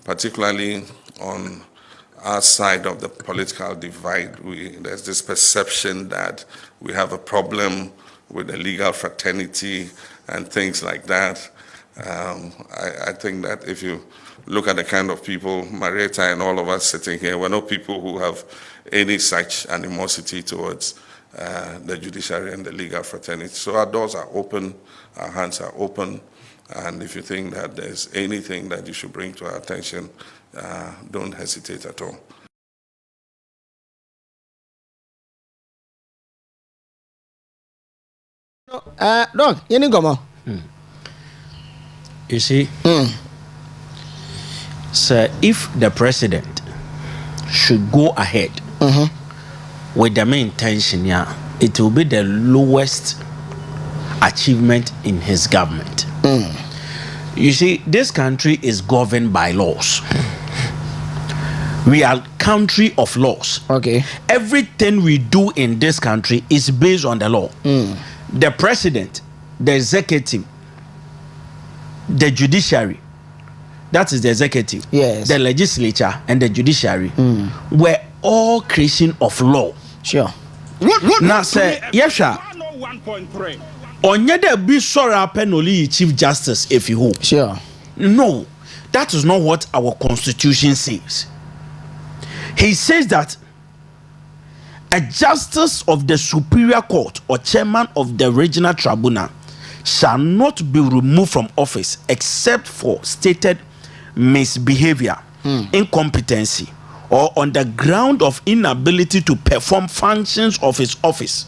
particularly on our side of the political divide. There's this perception that we have a problem with the legal fraternity and things like that. I think that if you look at the kind of people, Marietta and all of us sitting here, we're not people who have any such animosity towards the judiciary and the legal fraternity. So our doors are open, our hands are open, and if you think that there's anything that you should bring to our attention, don't hesitate at all. Dog, you need go. You see, so if the president should go ahead with the main intention, it will be the lowest achievement in his government. You see, this country is governed by laws. We are country of laws. Okay. Everything we do in this country is based on the law. The president, the executive, the judiciary, that is the executive, yes, the legislature and the judiciary were all creation of law. Sure. Now say yes, onye de be sora penoli chief justice if you hope. Sure. No, that is not what our constitution says. He says that a justice of the superior court or chairman of the regional tribunal shall not be removed from office except for stated misbehavior, incompetency, or on the ground of inability to perform functions of his office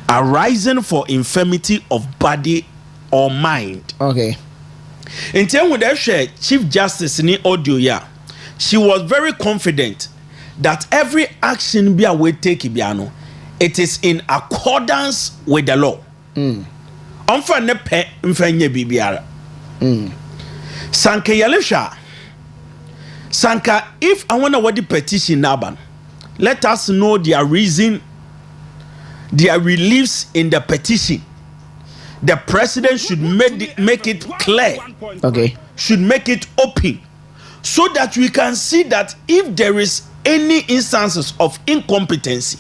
arising for infirmity of body or mind. Okay. In terms with the Chief Justice in audio, yeah, she was very confident that every action be a take ibiano, it is in accordance with the law. Sanka Yalisha Sanka, if I want to what the petition Naban, let us know their reason, their reliefs in the petition. The president should make it clear. Okay. Should make it open so that we can see that if there is any instances of incompetency,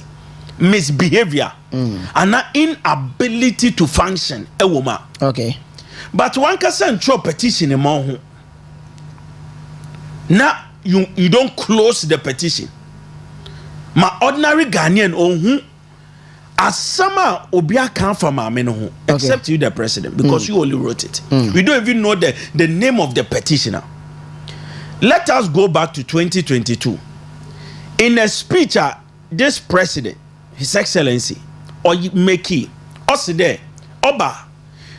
misbehavior, and inability to function, a woman. Okay. But one can send a petition among now you don't close the petition. My ordinary Ghanaian who as summer obia come from our men except you the president because you only wrote it. We don't even know the name of the petitioner. Let us go back to 2022. In a speech, this president, His Excellency, Oyemeki, Oside, Oba,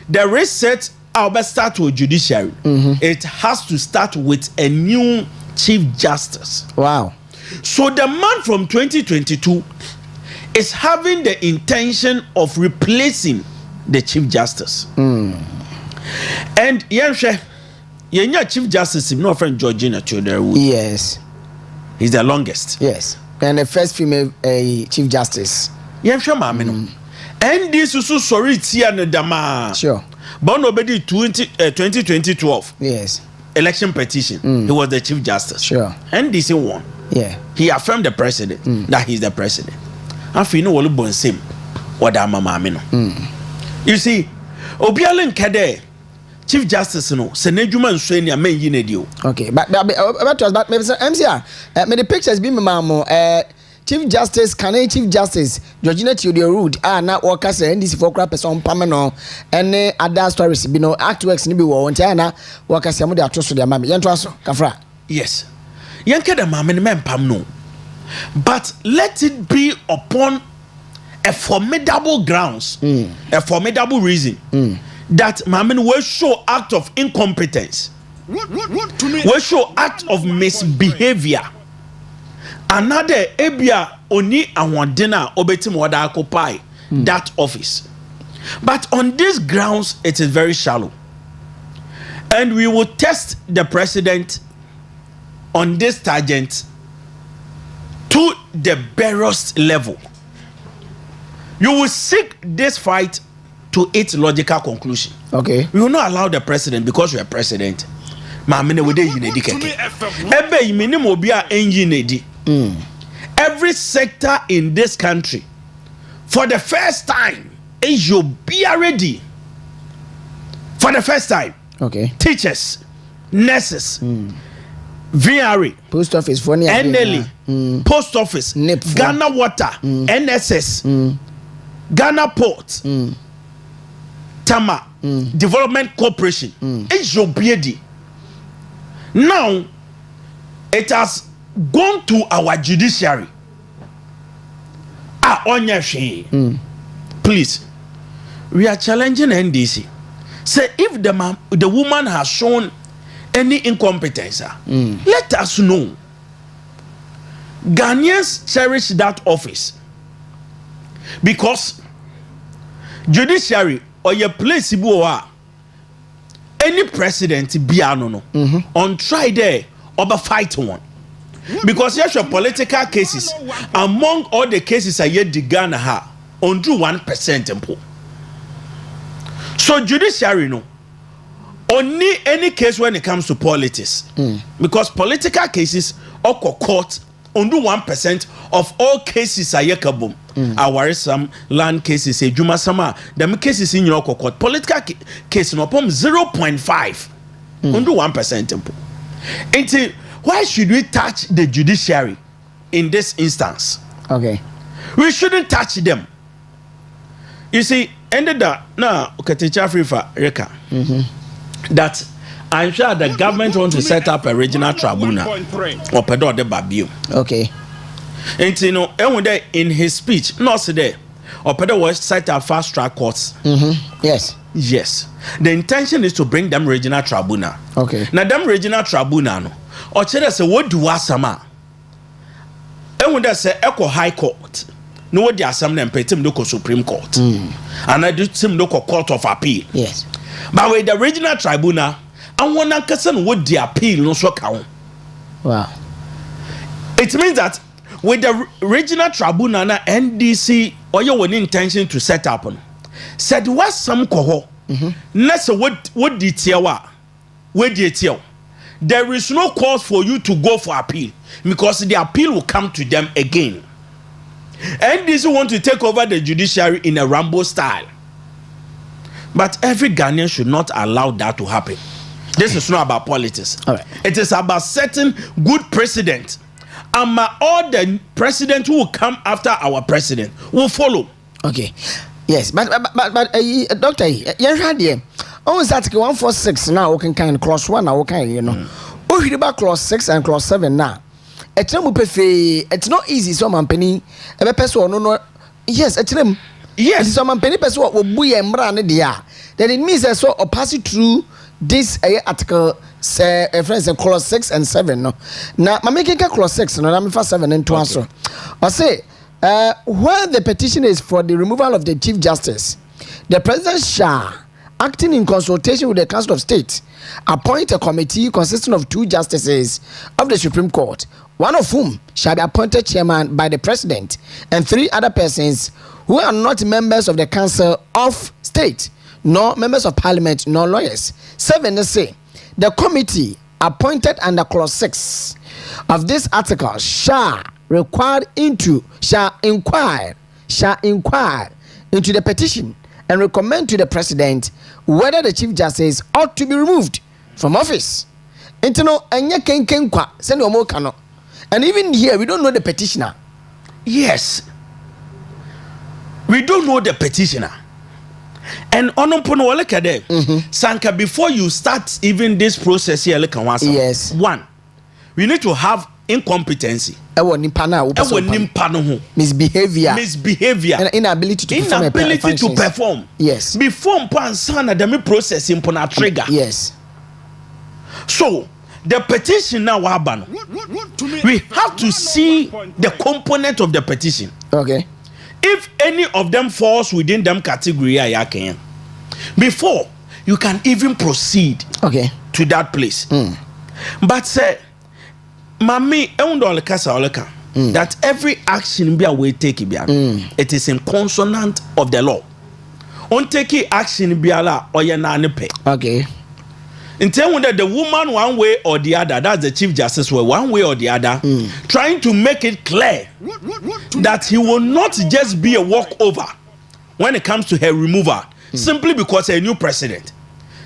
the reset will start with judiciary. It has to start with a new Chief Justice. Wow. So the man from 2022 is having the intention of replacing the Chief Justice. And Yenshe, Chief Justice, no friend Georgina Chodera. Yes. He's the longest. Yes. And the first female Chief Justice. Yenshe Mamino. And this is so sorry, Tiana Dama. Sure. Born obedi 2012. Yes. Election petition. He was the Chief Justice. Sure. And this won. Yeah. He affirmed the president that he's the president. And for you know what bon same what mama. You see, Obialen Kade, Chief Justice no, Senejuma and Swenya men yinedio. Okay, but maybe MCA, may the pictures be mamo Chief Justice, Chief Justice, Georgina Theodore Rood, now workers and this for crap on Pamano, and other stories, be no actworks nibi war, and workers are more trust to their mammy. Yantraso, Kafra. Yes. Yanka the mammy men pamno. But let it be upon a formidable grounds, a formidable reason that Mamin will show act of incompetence, will show act of misbehavior. Another ebia oni awadena obetim wada occupy that office. But on these grounds, it is very shallow. And we will test the president on this tangent to the barest level. You will seek this fight to its logical conclusion. Okay. We will not allow the president because you are president. Every sector in this country, for the first time, is you be ready. For the first time. Okay. Teachers, nurses, VRA, post office, NLE, post office, NIP, Ghana Water, NSS, Ghana Port, Tama, Development Corporation. It's your beauty. Now, it has gone to our judiciary. Please, we are challenging NDC. Say if the woman has shown any incompetence, let us know. Ghanaians cherish that office because judiciary or your place any president biano no on try there over fight one. Because yes, your political cases among all the cases I yet the Ghana ha on do 1% impo. So judiciary no only any case when it comes to politics. Because political cases or court on do 1% of all cases I yekabum. Our some land cases a juma sama the cases in your court political case no pom 0.5 on do 1% impo. Until why should we touch the judiciary in this instance? Okay. We shouldn't touch them. You see, ended that now, Reka, that I'm sure the government wants to set up a regional tribunal or Pedro de Babio. Okay. And you know, in his speech, not today, or Pedro was set up fast track courts. Yes. Yes. The intention is to bring them regional tribunal. Okay. Now, them regional tribunal, no, or Cheda say, what do Wasama? And when they say Echo High Court, no, what the assembly and pay him local Supreme Court. And I do him local Court of Appeal. Yes. But with the regional tribunal, I want to person what the appeal no so count. Wow. It means that with the regional tribunal na NDC or your one intention to set up on said what some coho. Let's what detail what detail. There is no cause for you to go for appeal because the appeal will come to them again. NDC want to take over the judiciary in a Rambo style. But every Ghanaian should not allow that to happen. This is not about politics. All right. It is about setting good precedent. And all the president who will come after our president will follow. Okay. Yes, but Doctor, you heard here. Oh, is Article 146 now? We can kind of clause 1 now. Okay, you know. Oh, hear about clause 6 and clause 7 now. It's not easy. So, man, penny. A person no. Yes, yes. So, man, penny person will be a man there. Then it means that so or pass it through this article. Say, friends, clause 6 and 7. No. Now, I'm making clause 6. No, I'm for 7 and 2 answer. I say. Where the petition is for the removal of the Chief Justice, the President shall, acting in consultation with the Council of State, appoint a committee consisting of 2 justices of the Supreme Court, one of whom shall be appointed chairman by the President, and 3 other persons who are not members of the Council of State, nor members of Parliament, nor lawyers. 7, let's say, the committee appointed under clause 6 of this article shall inquire into the petition and recommend to the President whether the Chief Justice ought to be removed from office. And even here we don't know the petitioner. Yes, we don't know the petitioner. And Oman Mpuntuo, Sanka, before you start even this process here, yes, 1, we need to have incompetency, misbehavior, and inability to perform. Yes. Before Mpansana, the process in trigger. Yes. So the petition now we have to see the component of the petition. Okay. If any of them falls within them category, before you can even proceed to that place. But say, Mami, that every action be a way take it is in consonant of the law. On taking action be a la or okay. In terms that the woman one way or the other, that's the Chief Justice way, one way or the other, trying to make it clear that he will not just be a walkover when it comes to her removal, simply because a new president,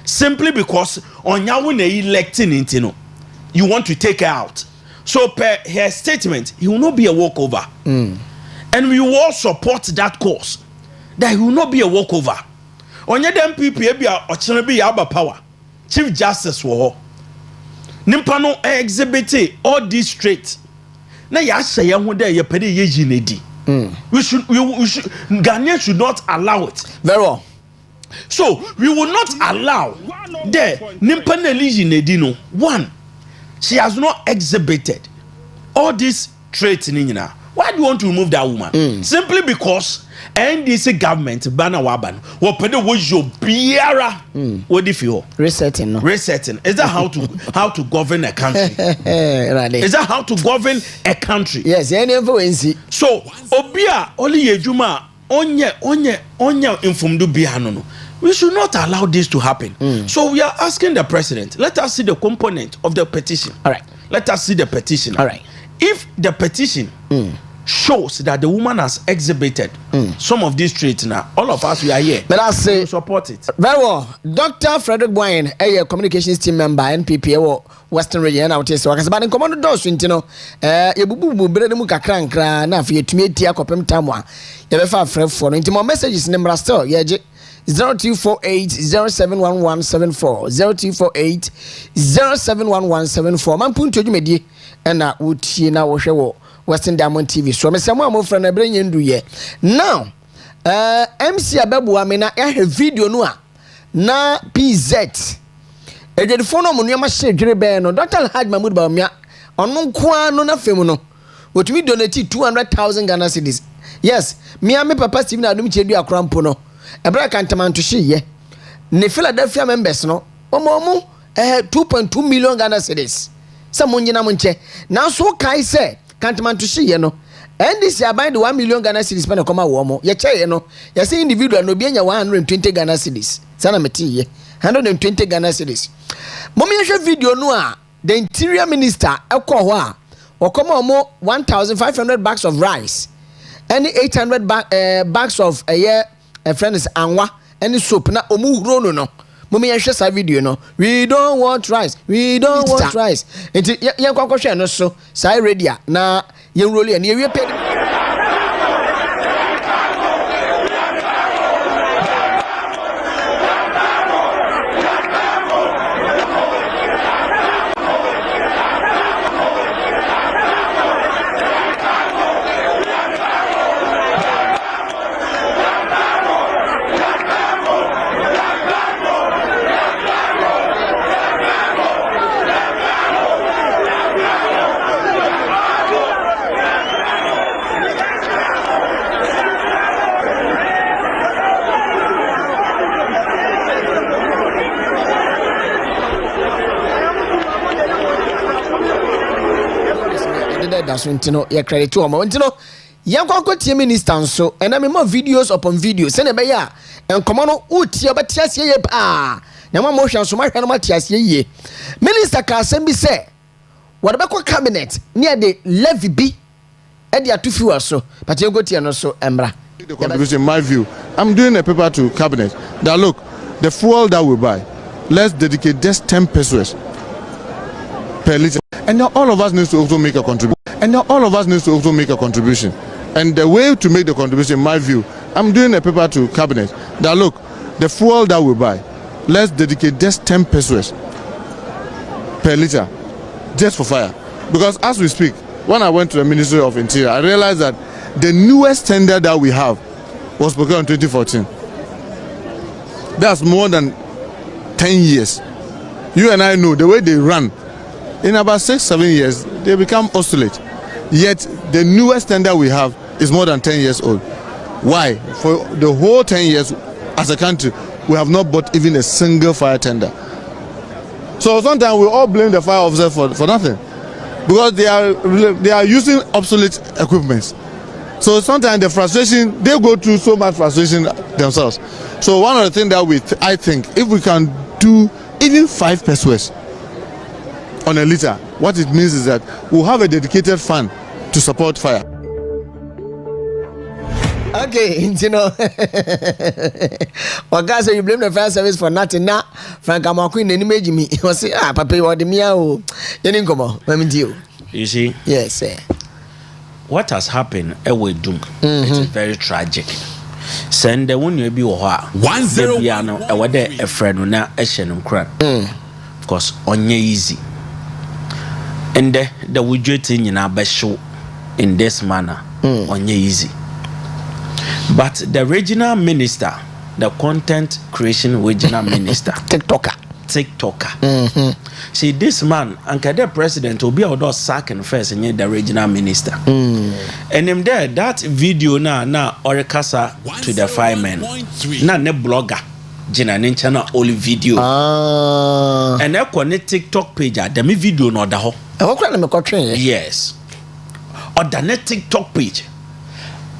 simply because on your electing you want to take her out. So per her statement, he will not be a walkover. And we will all support that cause, that he will not be a walkover. On your damn people, be power. Chief Justice wo nimpano exhibit all these traits. Na ya hye ye ho da ye pede ye jinedi. We should Ghanaians should not allow it. Very well. So we will not allow the nimpano jinedi no. 1, she has not exhibited all these traits in Nina. Why do you want to remove that woman? Simply because NDC government banner waban. What pedo was your biara? What if you resetting? No. Resetting. Is that how to govern a country? Is that how to govern a country? Yes, any influence. So obia only yejuma onye infumdu bihanono. We should not allow this to happen. So we are asking the president, let us see the component of the petition. All right. Let us see the petition. All right. If the petition shows that the woman has exhibited some of these traits now, all of us, we are here. But I say support it. Very well. Dr. Frederick Boyne, a communications team member, NPP, Western Region, out here. So I can say, but in command doors, you know, bubu bread muka krankra na fi etumi etia kopem tamwa. You be fa frɛ for no. Nti mo messages number still, yeah, 0248071174 0248071174 Oman Mpuntuo dwumedie na wotie na wo hwɛ wo Western Diamond TV so me say mo amofra na bre nyendu ye now MC ababua me na ya video no a na PZ edwedifo no mo nneema hye dwere be no Dr. Haj Mahmoud Bawumia ono nkoa no na fem no wotumi donate 200,000 Ghana cedis. Yes, me papa Steve na adum chedu akra mpo no ebra kantamanto hye ne Philadelphia members no omo 2.2 million Ghana cedis. Some nyina mo nche na so kai se kantamanto hye no NDC abind 1 million Ghana cedis pe na koma wo mo ye che no ye say individual no bi anya 120 Ghana cedis sana meti ye 120 Ghana cedis. Momi hwe video no a the interior minister ekọ ho a okoma omo 1,500 bags of rice and 800 bags of a year friends anwa any soap na omu huro no momi hwe sa video no we don't want rice enti yen kwakọ hwe no so sai radio na yen roli na ye pay. So ntino ye credit to omo ntino yankwanko tie minister so ena me more videos upon videos se ne be ya enkomo no utie obetia sie ye pa na ma mo hwa so ma hwa no matia sie ye minister ka asem bi se what be ko cabinet near the levy bi e dia to fi so but you go tie no so embra the contribution in my view. I'm doing a paper to cabinet that look, the fuel that we buy, let's dedicate just 10 pesos per liter. And now all of us needs to also make a contribution. And the way to make the contribution, in my view, I'm doing a paper to cabinet that look, the fuel that we buy, let's dedicate just 10 pesos per liter just for fire. Because as we speak, when I went to the Ministry of Interior, I realized that the newest tender that we have was procured in 2014. That's more than 10 years. You and I know the way they run. In about 6-7 years, they become obsolete. Yet the newest tender we have is more than 10 years old. Why? For the whole 10 years, as a country, we have not bought even a single fire tender. So sometimes we all blame the fire officer for nothing, because they are using obsolete equipment. So sometimes the frustration, they go through so much frustration themselves. So one of the things that I think, if we can do even 5 pesos on a liter, what it means is that we'll have a dedicated fund to support fire. Okay, you know, well, guys, you blame the fire service for nothing. Now, Frank, I'm queen. Any image me, he was say, Papa, what the meow? You didn't come on. Let me deal. You see? Yes, sir. What has happened? It is very tragic. Send the one you be 10 piano. I was there a friend na a shenum crap. Of course, on ye easy. And the widget in our best show in this manner on ye easy. But the regional minister, the content creation regional minister, TikToker, TikToker. See, this man, Anka the president will be out of second first and the regional minister. And him there, that video now Orekasa to the firemen. Now ne blogger. Jina channel only video. And I connect TikTok page the me video no da ho. Yes. Or the net TikTok page.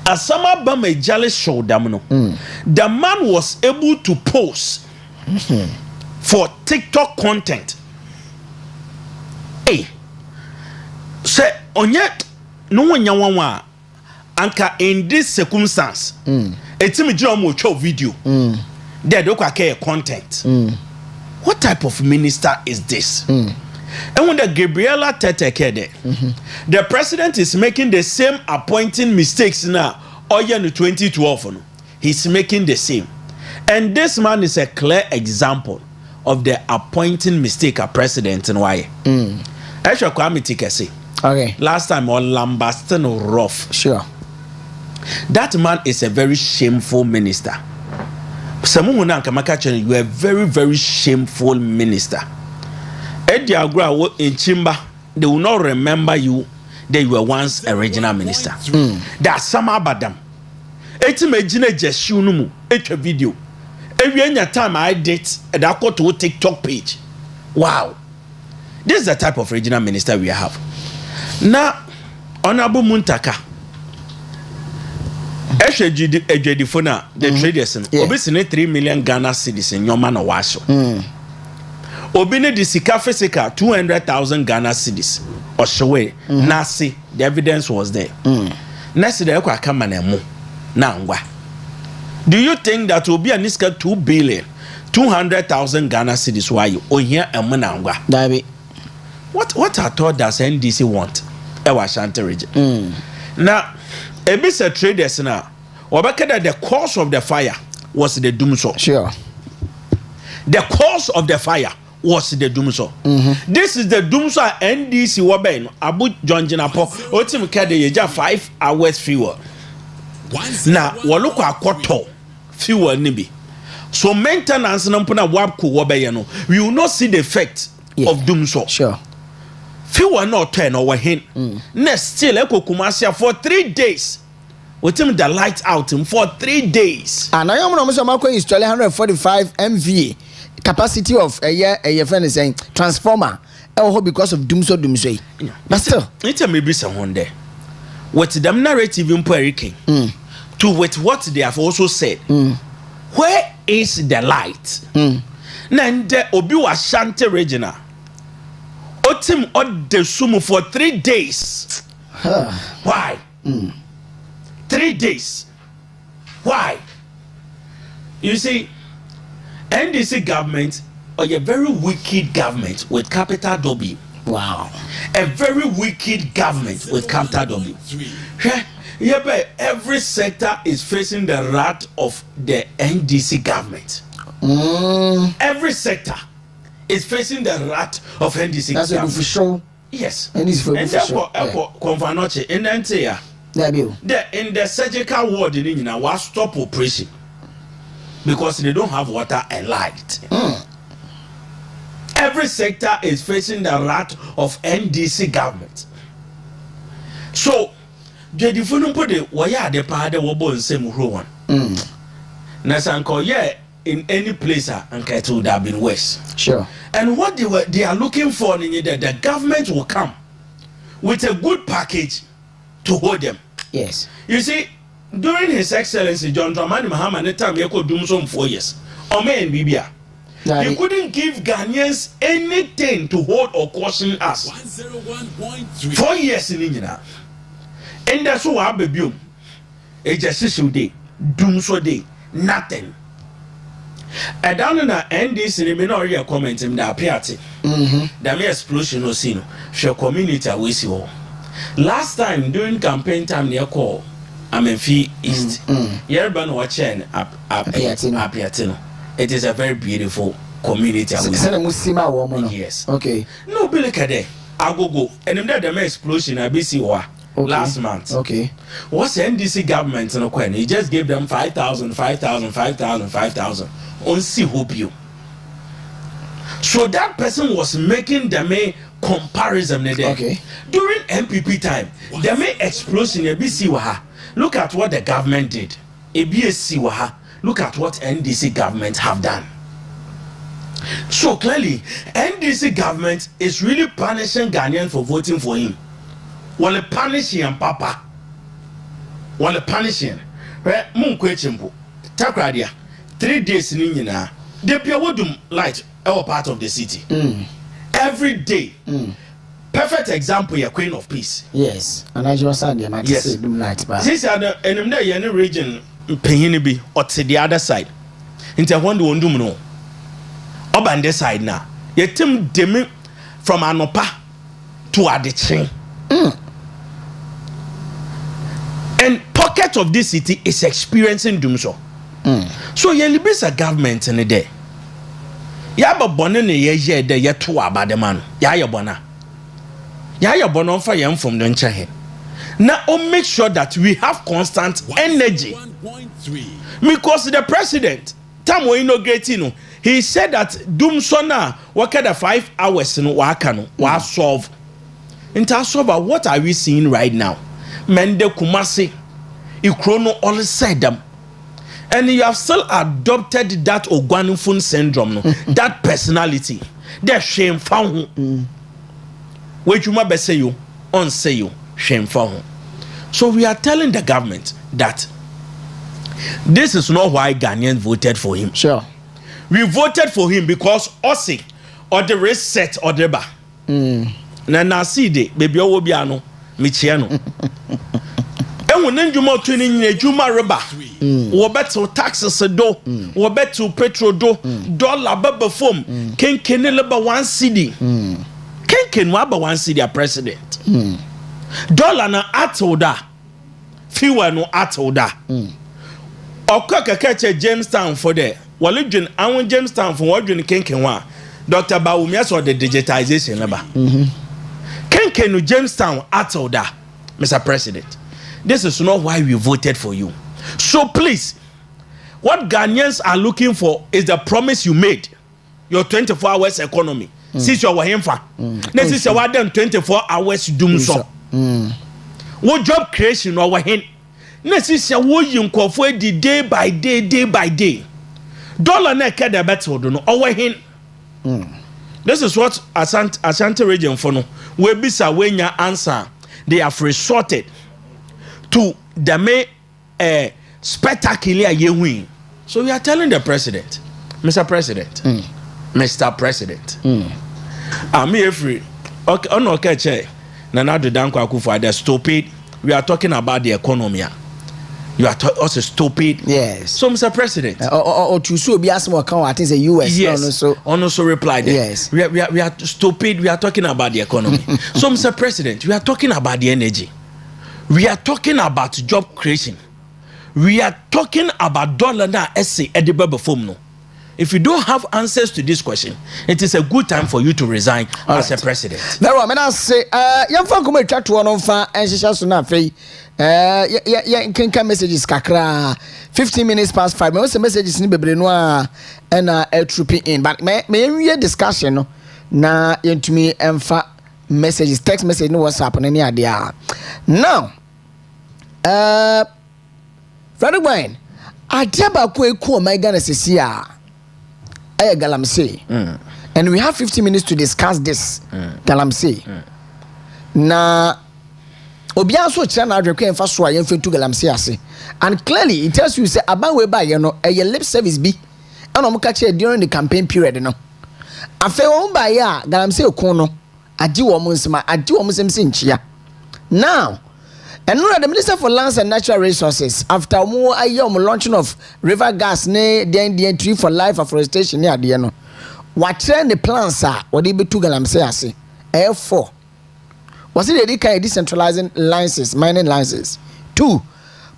As some bam a jealous show them no. The man was able to post for TikTok content. Hey, say onye no one yawanwa anka in this circumstance. Etimi jira mo show video. There do kwake content. What type of minister is this? And when the Gabriela Tetekede, the president is making the same appointing mistakes now. Or in 2012, he's making the same. And this man is a clear example of the appointing mistake a president and why. Okay. Last time on Lambaston rough. Sure. That man is a very shameful minister. You are a very, very shameful minister. Eddie Agra in Chimba, they will not remember you that you were once a regional minister. That's some abadam. Imagine just you a video. Every time I did a to TikTok page. Wow. This is the type of regional minister we have. Now, Honorable Muntaka. Ejidifona, the traders, obviously 3 million Ghana cedis in your man or washo. Obine di sika fisika 200,000 Ghana cedis or showe. Nasi, the evidence was there. Nasi de kwa kama nemu. Nangwa. Do you think that will be a niska 2 billion 200,000 Ghana cedis why you on here and manangwa? Dabi. What I thought does NDC want? Ewa Shanti region. Now, a bit of traders now. That the cause of the fire was the doomsday. Sure. The cause of the fire was the doomsday. This is the doomsday NDC Waben Abu John Jinapo. Otim Kade Yeja 5 hours fuel. Now, Waluka Koto fuel nibi. So maintenance nampuna wabku wabeyano. We will not see the effect of doomsday. Sure. Fuel not turn over him. Next still Eko Kumasi for 3 days. With him the light out him for 3 days. And I am almost a 145 MVA capacity of a friend is saying transformer. Because of doomsday. But still, it may be someone there. With the narrative in Puerto to with what they have also said. Where is the light? Nande Obiwa Shanti Regina. Otim od the sumu for 3 days. Why? 3 days. Why? You see, NDC government or a very wicked government with capital W. Wow. A very wicked government with capital W. Yeah, but every sector is facing the wrath of the NDC government. Every sector is facing the wrath of NDC government. That's for sure. Yes. And therefore, Konfanoche in the in the surgical ward in India was stop operation because they don't have water and light. Every sector is facing the wrath of NDC government. So, the different put it why the part of the same one. Nasanko, yeah, in any place, and it would have been worse. Sure. And what they are looking for in that the government will come with a good package to hold them. Yes. You see, during His Excellency John Dramani Mahama, the time he could do some 4 years. Oman Bibia. He couldn't give Ghanaians anything to hold or caution us. 4 years in India. And that's what I baby. A just day, doom so day, nothing. And down in the NDC, the minority comment in the appearance. The mere explosion was seen. She community we see all. Last time during campaign time near call, I'm in Fee East. Yerban watching Apiatino. It is a very beautiful community. Yes. Okay. No, Billy Kade. I go. And then the mere explosion I be see last month. Okay. What's the NDC government in Okyeremaba? He just gave them 5,000. On see hope you. So that person was making the main comparison. Okay. During MPP time, the main explosion, look at what the government did. Look at what NDC government have done. So clearly, NDC government is really punishing Ghanaians for voting for him. While punishing Papa. While punishing. Takoradi, 3 days in they pure light our part of the city. Every day. Perfect example, your Queen of Peace. Yes. And I just said, yes. Since any region, Pehinibi, or to the other side. Into one do no. Up on this side now. You team demi from Anopa to Adiching. And pocket of this city is experiencing doom so. So you libis a government in a day. Yaba bonin ye de ye to about the man. Yaya bona. Yaya bonon for yam from the Nchahe. Now make sure that we have constant energy. Because the president, Tamo inaugurating, he said that doom sona work at 5 hours in Wakano was solve. In terms of what are we seeing right now? Mende Kumasi, Ikrono all said them. And you have still adopted that Ogwanufun syndrome, that personality, that shame found. Which you might say you, on say you, shame found. So we are telling the government that this is not why Ghanaians voted for him. Sure. We voted for him because Osi or the race set or the bar. Na see de baby obiano michiano. And when you more tuning in Juma reba, or better taxes a do, or better petrol do, dollar bubble foam, can leba 1 CD. Can waba 1 CD a president. Dollar na atoda, fewer no atoda. Or cook a catch a Jamestown for there. Well, I want Jamestown for what you can wa. Dr. Baumias or the digitization number. Can Jamestown at all that, Mr. President? This is not why we voted for you. So please, what Ghanaians are looking for is the promise you made. Your 24 hours economy. Since you are hemfa. This is your 24 hours doom so. What job creation or hen? This is your working for the day by day. Dollar na kada better do no our hen. This is what Ashanti region for no. We bisa wenya answer. They have resorted to the main spectacular ye. So we are telling the president, Mr. President, Mr. President. I'm here free. Okay, on okay, che. Nana do danko akufo the stupid. We are talking about the economy. You are also stupid. Yes. So, Mr. President. Or to so be asking what I think the US. Yes. Also replied. Yes. We are stupid. We are talking about the economy. So, Mr. President, we are talking about the energy. We are talking about job creation. We are talking about dollar na essay edible before no. If you don't have answers to this question, it is a good time for you to resign as a president. Very well, I say, young folk come chat to one on fan and she shall soon have can messages kakra 15 minutes past 5. Most messages in Bebrenoa and a trooping in. But may we discussion na into me and messages, text message, no WhatsApp and any idea. Now, Brother Wayne, I tell about cool my Ghana says Galamsey. And we have 15 minutes to discuss this. Galamsey. Na Obianso Chana Adreke first why you to Galamsey. And clearly it tells you say about way by a lip service be and I'm catching during the campaign period. No, I fell by ya Galamsey Okono. I do almost sinchia. Now, and the Minister for Lands and Natural Resources, after more a year launching of river gas, then the Tree for Life afforestation near the end. What train the plans are, what they be to Galamsey? F4. Was it a decentralizing licenses, mining licenses? 2.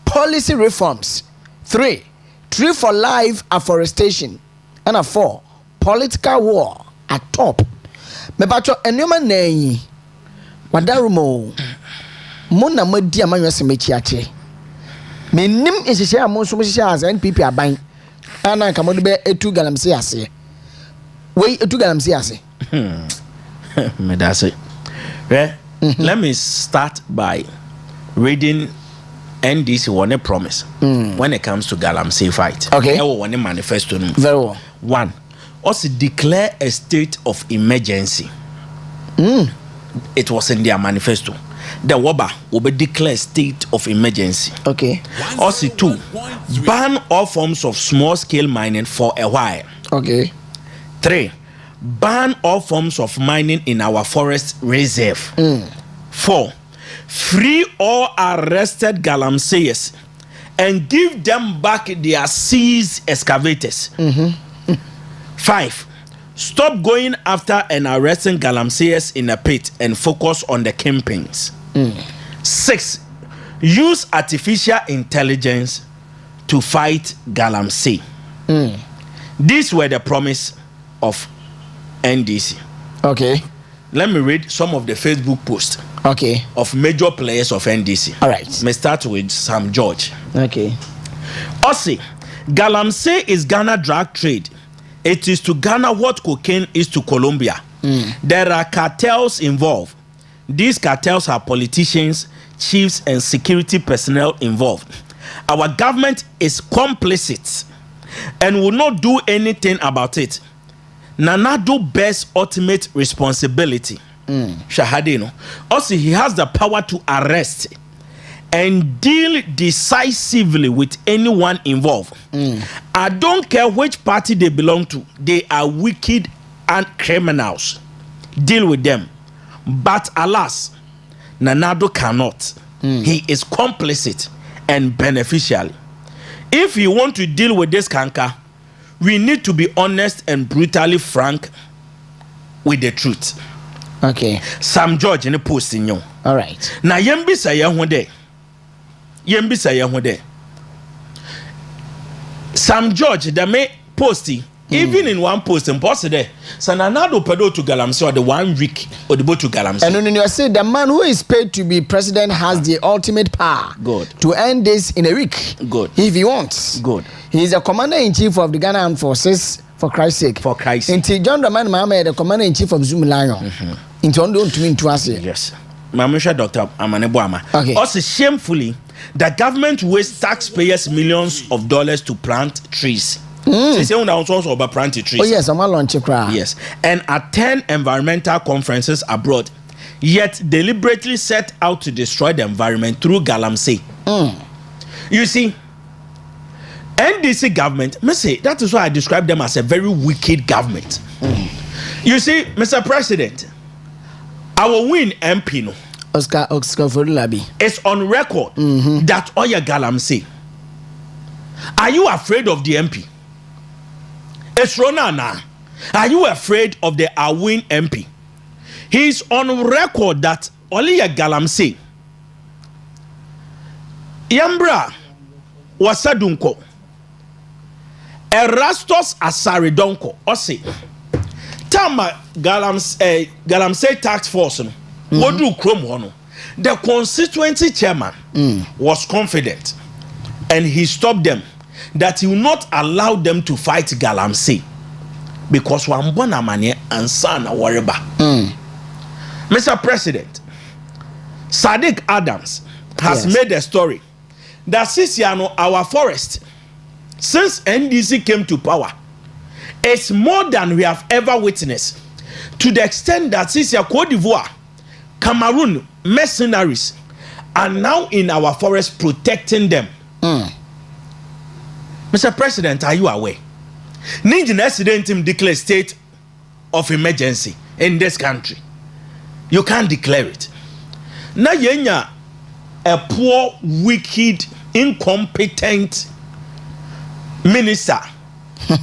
Policy reforms. 3. Tree for Life afforestation. And 4. Political war at top. Me bacho enuma nei. Wadarumo. Mona madi amanyo semechiache. Me nim insise amon so mhihia as NPP aban. Ana nka mo de be etu Galamsey ase. Wait, to Galamsey ase. Me that's it. Let me start by reading NDC one promise when it comes to Galamsey fight. Okay. One manifesto. Very well. One, also declare a state of emergency. It was in their manifesto. The WABA will be declared state of emergency. Okay. Also, two, ban all forms of small-scale mining for a while. Okay. Three, ban all forms of mining in our forest reserve. 4, free all arrested galamseyers and give them back their seized excavators. 5, stop going after and arresting galamseyers in a pit and focus on the kingpins. 6, use artificial intelligence to fight galamsey. These were the promise of NDC. Okay. Let me read some of the Facebook posts. Okay. Of major players of NDC. All right. May start with Sam George. Okay. Ossi, galamsey is Ghana drug trade. It is to Ghana what cocaine is to Colombia. There are cartels involved. These cartels have politicians, chiefs, and security personnel involved. Our government is complicit and will not do anything about it. Nanado bears ultimate responsibility. Shahadino. Also, he has the power to arrest and deal decisively with anyone involved. I don't care which party they belong to. They are wicked and criminals. Deal with them. But alas, Nanado cannot. He is complicit and beneficial. If you want to deal with this canker, we need to be honest and brutally frank with the truth. Okay. Sam George in the post in you. All right. Na yembi say yehode. Yembi say yehode. Sam George the me posty even in one post and post there. Sananado pedo to Galamsey or the 1 week or the boat to Galamsey. And when you say the man who is paid to be president has the ultimate power to end this in a week. Good. If he wants. Good. He is the commander-in-chief of the Ghana Armed Forces, for Christ's sake. For Christ's sake. Until John Dramani Mahama, the commander-in-chief of Zoom Lion. Until don't to mean to us. Yes. Mamusha Dr. Amaneboama. Okay. Also, shamefully, the government wastes taxpayers millions of dollars to plant trees. Trees. Oh yes, I'm a launch crowd. Yes, and attend environmental conferences abroad, yet deliberately set out to destroy the environment through Galamsey. You see, NDC government, that is why I describe them as a very wicked government. You see, Mr. President, our win MP no, Oscar Fodulabi is on record that Oya Galamsey. Are you afraid of the MP? Esronana, are you afraid of the Awin MP? He's on record that Olia Galamsey, Yambra Wasadunko, Erastus Asaridonko, Osi, Tama Galamsey Task Force, Wodu Krom, the constituency chairman was confident and he stopped them that he will not allow them to fight Galamsey because Wambona Mane and Sana Wareba. Mr. President, Sadiq Adams has made a story that Sisiano, our forest, since NDC came to power, it's more than we have ever witnessed, to the extent that Sisia Cote d'Ivoire, Cameroon mercenaries are now in our forest protecting them. Mr. President, are you aware? Ninja President him declare state of emergency in this country. You can't declare it. Now yenya a poor, wicked, incompetent minister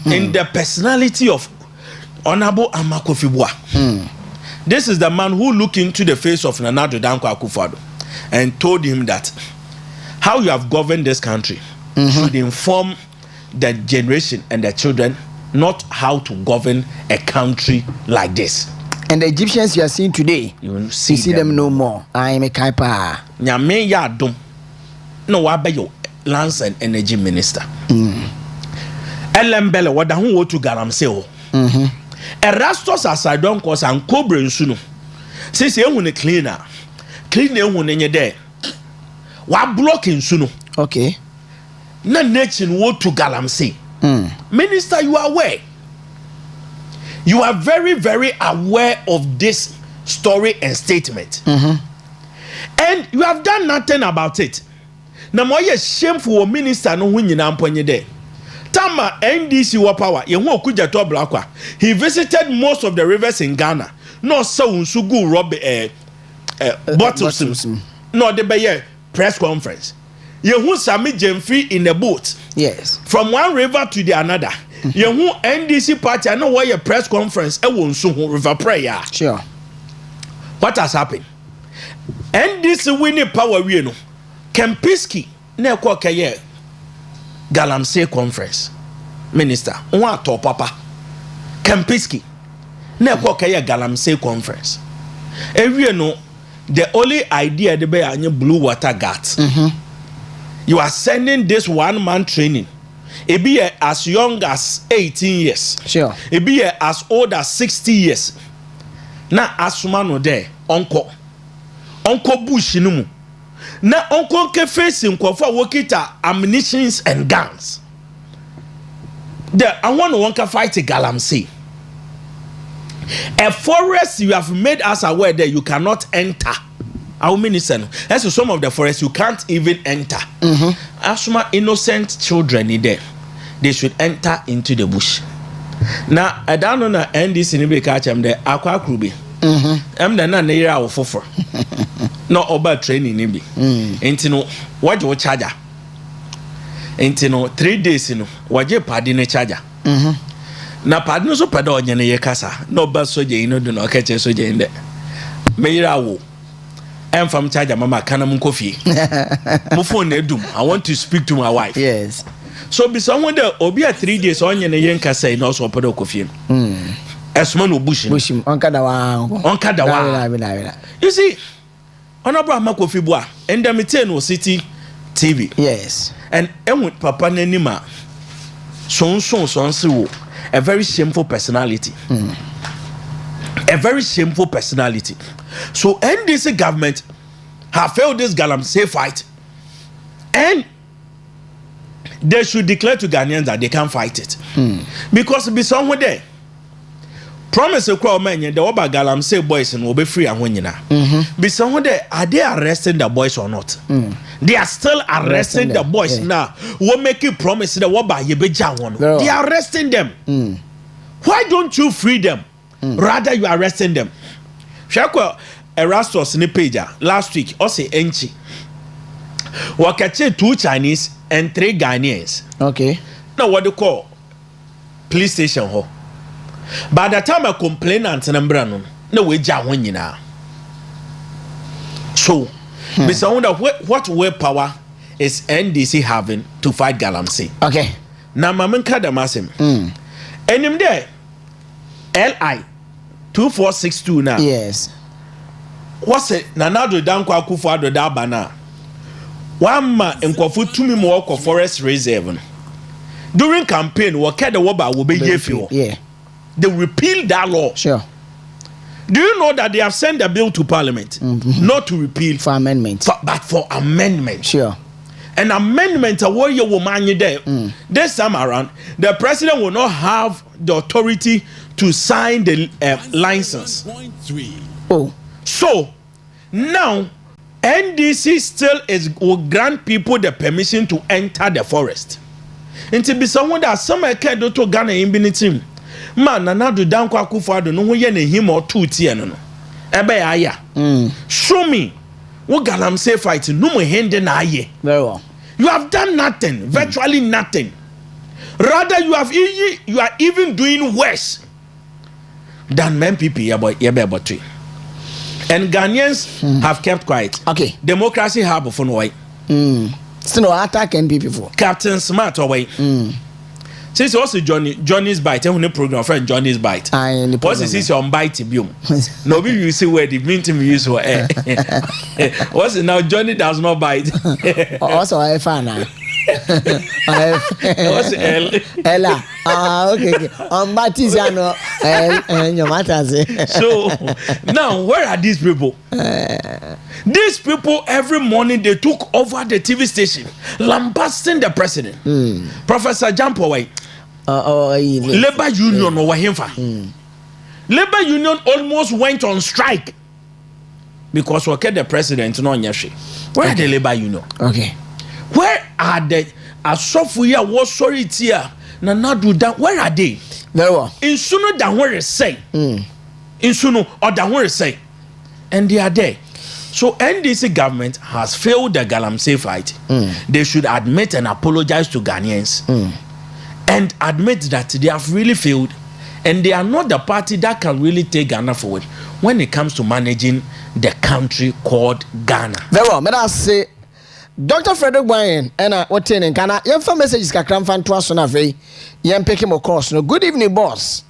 in the personality of Honorable Amakofibua. This is the man who looked into the face of Nana Addo Dankwa Akufo-Addo and told him that how you have governed this country should inform the generation and the children, not how to govern a country like this. And the Egyptians you are seeing today, you see them no more. I am a kaipa. Nyame ya dom. No wabe yo lands and energy minister. Elembele wada hu wo to Galamsey ho. Erastus aside don cause and cobra nsu no. Since you want cleaner ehun enye there. Wa block nsu no. Okay. Na nation wo to Galamsey. Minister, you are aware. You are very, very aware of this story and statement. And you have done nothing about it. Na mo ye shameful minister no hu nyina mponye there. Tama NDC wa power ye hu okuja to blakwa. He visited most of the rivers in Ghana. No so unsugu rob bottles. No de be press conference. Ye hu Sami Jemfi in a boat. Yes. From one river to the another. Ye hu NDC party I know why your press conference e won so river prayer. Sure. What has happened? NDC winning power we no. Kempiski na ekwo keye Galamsey conference. Minister, won atọ papa. Kempiski na ekwo keye Galamsey conference. Ewie no, the only idea de be anye blue water guards. You are sending this one man training. It be as young as 18 years. Sure. It be as old as 60 years. Na asuma no there, onko bush no mu. Na onko nke facing kwafo wokita ammunitions and guns. There, I want to fight a Galamsey. A forest you have made us aware that you cannot enter. Our minister, as to some of the forests you can't even enter. Asuma innocent children in there, they should enter into the bush. Now I don't know na NDC ni be catch am there akwa krubi. Am da na neira wo foforo. No oba training ni bi. Enti no waje wo charger. Enti no 3 days no waje padi ne charger. Na padi no so peda onye ne ye kasa. No ba soje ino do no kache soje inde. Meira wo. I'm from charger mama kanam coffee. My phone edum. I want to speak to my wife. Yes. So be someone there obi a 3 days on ye yenka say no so pedo coffee. Esman obushi. Bushim onka da wa. You see, honorable Amakofi Boa, and the meeting was City TV. Yes. And with Papa Nenima, so a very shameful personality. A very shameful personality. So NDC government have failed this Galamsey fight, and they should declare to Ghanaians that they can't fight it. Because be somewhere there. Promise a crowd man, the Oba Galamsey boys and will be free and winning. Be somewhere there, are they arresting the boys or not? They are still arresting the boys now. What make you promise the Oba Yebeja one? They are arresting them. Why don't you free them? Rather, you are arresting them. Shakwa Erastus ni page last week, or say Enchill. Wakache 2 Chinese and 3 Ghanaians. Okay. Now what they call police station ho. By the time I complain and Nambrano, no way jawin now. So, Mr. Wonder, what willpower is NDC having to fight Galamsey? Okay. Now, Maman Kadamasim. And him there, LI 2462 now. Yes. What's it? Nanado Dankwa Kufuado Dabana. One man in Kwafu Tumi Mwoko Forest Reserve. During campaign, Wakada Waba will be Yefio. Yeah. They repeal that law. Sure. Do you know that they have sent a bill to Parliament not to repeal for amendment, but for amendment? Sure. An amendment, a warrior woman there. This time around, the president will not have the authority to sign the license. Oh, so now NDC still will grant people the permission to enter the forest. And to be someone that some can do to Ghana in Binitim. Man, another Danko Akufo-Addo no yen him or 2 tier no. Ebe aya. Show me what Galamsey fight no more hand na aye. Very well. You have done nothing, virtually nothing. Rather, you are even doing worse than men people. And Ghanaians have kept quiet. Okay. Democracy have before no way. Still no attack NP before. Captain Smart away. Since also Johnny's Bite, and the program friend Johnny's Bite. What's this on Bite Bium? Nobody you see where the mean to use for air. What's it now? Johnny does not bite. Also, I fan. What's Ella? Okay. Batizano, your matters. So now, where are these people? These people every morning they took over the TV station, lambasting the president. Professor Jampoway, Labor Union over him. Labor Union almost went on strike because we kept the president no nyashi. Where are the Labor Union? Okay. Where are the Asofuya was sorry tia na nadu that where are they? Very well. In Suno than where is say. In Suno or than where is say. And they are there. So NDC government has failed the Galamsey fight. They should admit and apologize to Ghanaians. And admit that they have really failed. And they are not the party that can really take Ghana forward when it comes to managing the country called Ghana. Very well. May I say, Dr. Frederick Wayne, and what in Ghana, your phone messages can come from Twassonave, Yan Pekim across. No, good evening, boss.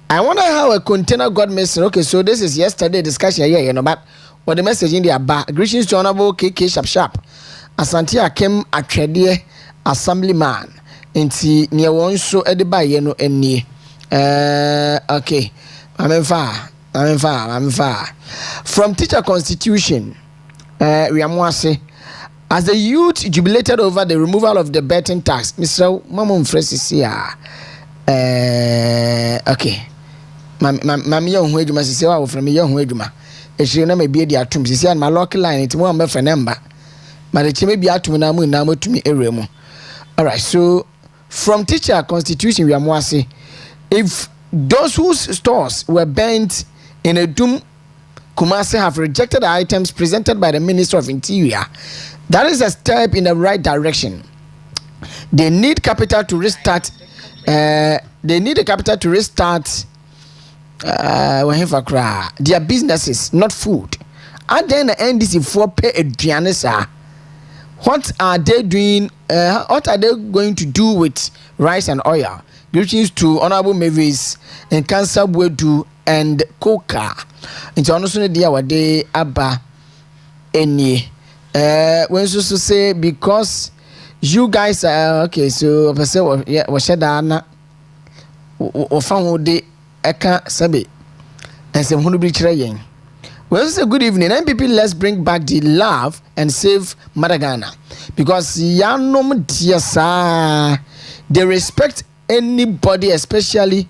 I wonder how a container got missing. Okay, so this is yesterday discussion here, you know, but what the message in the bar. Greetings to Honorable KK Sharp. Asante Akem Atrede Assemblyman. Inti near one so ediba yeno eni. Okay. I'm far. From Teacher Constitution, Riamwase. As the youth jubilated over the removal of the betting tax, Mr. Mamon Francis here. Okay. Mammy young Weduma, Sisera from young Weduma. If she never be the atom, she said, my lucky line, it's one for number. But it may be atom now to me a remo. All right, so from Teacher Constitution, we are more say if those whose stores were burnt in a doom, Kumasi have rejected the items presented by the Minister of Interior. That is a step in the right direction. They need capital to restart. Their businesses, not food. And then the NDC for pay a Dianesa. What are they doing? What are they going to do with rice and oil? Greetings to Honorable Mavis and Cancer Wedu and Coca. It's honestly the our day Abba any. When so say because you guys are okay, so I say we said that o found the eka sabe and some hunu be trying. Well, say good evening, MPP. Let's bring back the love and save Madagana because yanom diasa they respect anybody, especially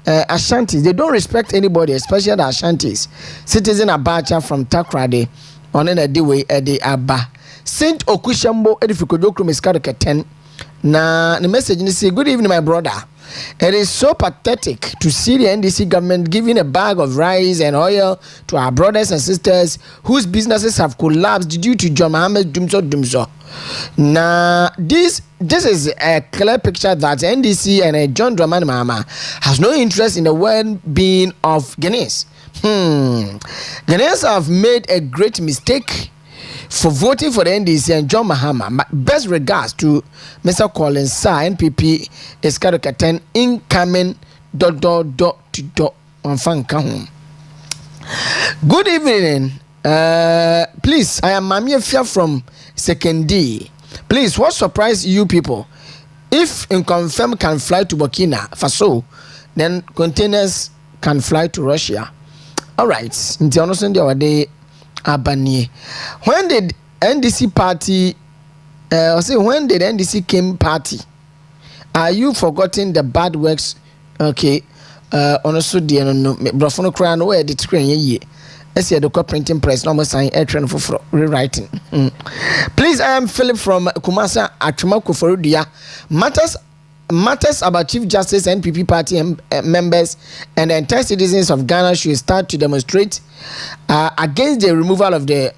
Ashantis. They don't respect anybody, especially the Ashantis. Citizen Abacha from Takoradi. On a day way Eddie Abba Saint Okushambo Edificodoku Miskadaka 10. Na the message is say good evening, my brother. It is so pathetic to see the NDC government giving a bag of rice and oil to our brothers and sisters whose businesses have collapsed due to John Mohammed Dumso. Now, this is a clear picture that NDC and John Dramani Mahama has no interest in the well-being of Ghanaians. Ghanaians have made a great mistake for voting for the NDC and John Mahama. Best regards to Mr. Collins, Sir, NPP, Eskadoka 10, incoming ... on Fanka home. Good evening. Please, I am Mami Fia from Second D. Please, what surprised you people? If Inconfirm can fly to Burkina Faso, then containers can fly to Russia. All right. Until day Abani. When did NDC party? When did NDC came party? Are you forgetting the bad works? Okay. Also, the Brofono crown where the screen ye. Let's see the printing press. No sign air train for rewriting. Please, I am Philip from Kumasi, Achimako Forudia. Matters about Chief Justice and NPP party members and the entire citizens of Ghana should start to demonstrate against the removal of the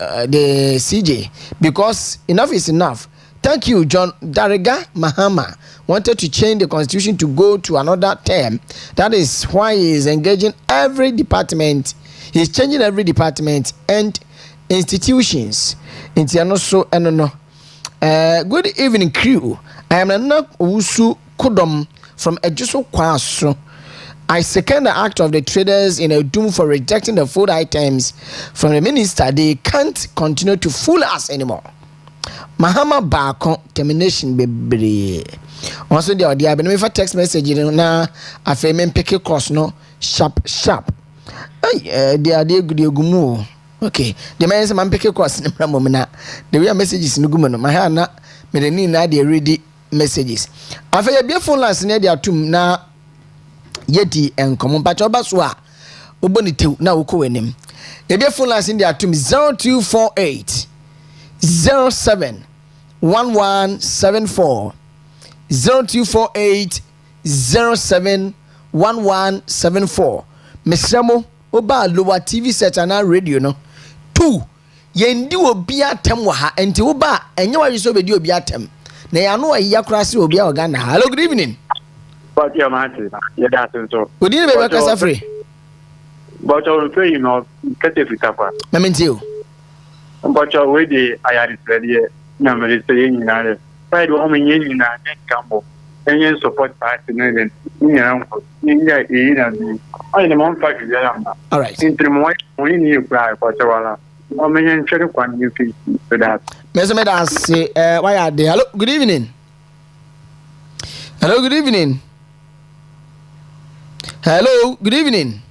CJ because enough is enough. Thank you, John. Darega Mahama wanted to change the constitution to go to another term. That is why he is engaging every department. He is changing every department and institutions. Good evening, crew. I am Nana Usu Kudom from Ejuso Kwaso. I second the act of the traders in a doom for rejecting the food items from the minister. They can't continue to fool us anymore. Mahama baako termination bebree. Also the audio be me for text message na afa me pick course no sharp. They are good gumu. Okay. The man say man pick course na na. The way messages no gumu no. My ha na me the na dey ready messages. Afa ye be phone lines na dey atum na yeti enkomo pa choba so a oboni tew na woko wanim. Ye be phone lines dey atum 0248 07 1174 0248 07 1174. Mesramo oba lowa TV set na radio no 2 yendi obi atem wa ha enti oba enye wa so be di obi atem na ya no ya kura se obi a Ghana. Hello, good evening. But your man ya da so Good evening, baby kasa free. But you pay you know kete fitapa na mentio but your way dey ayari ready na me say you na fight wo me yin na kambo any support party no then you know ninja e na bi ai na mon fact ya am. All right. Intri mo we ni you cry for wala o me yin chere kwan you fit so that me da say why are they? Hello, good evening. Hello, good evening. Hello, good evening.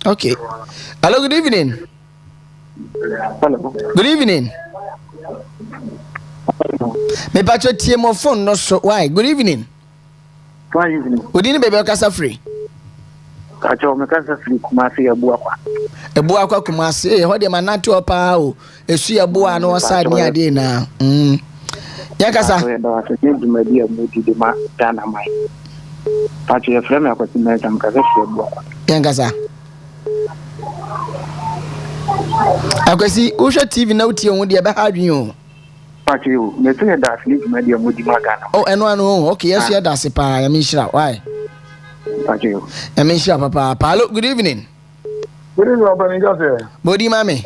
Okay. Hello, good evening. hello Good evening. Me patcho tie mo phone no so. Why? Good evening. why evening Good evening, baby kasa free. kacho me kasa free Kumasi abu akwa Ebu akwa Kumasi ho de manatu opa o esu ebu ano oside ni ade na ya kasa so da wato ni dumadi abu di ma dana mai pacho ya frame akwati me tam kasa free abu akwa ya kasa akwasi usha TV na utie ho de be ha dwen o pacho you me say da free dumadi abu di ma Ghana oh eno okay yes ya da se pa ya minshira why pacho you ya minshira papa. Hello, good evening. Good evening, Open Jose. Body mami.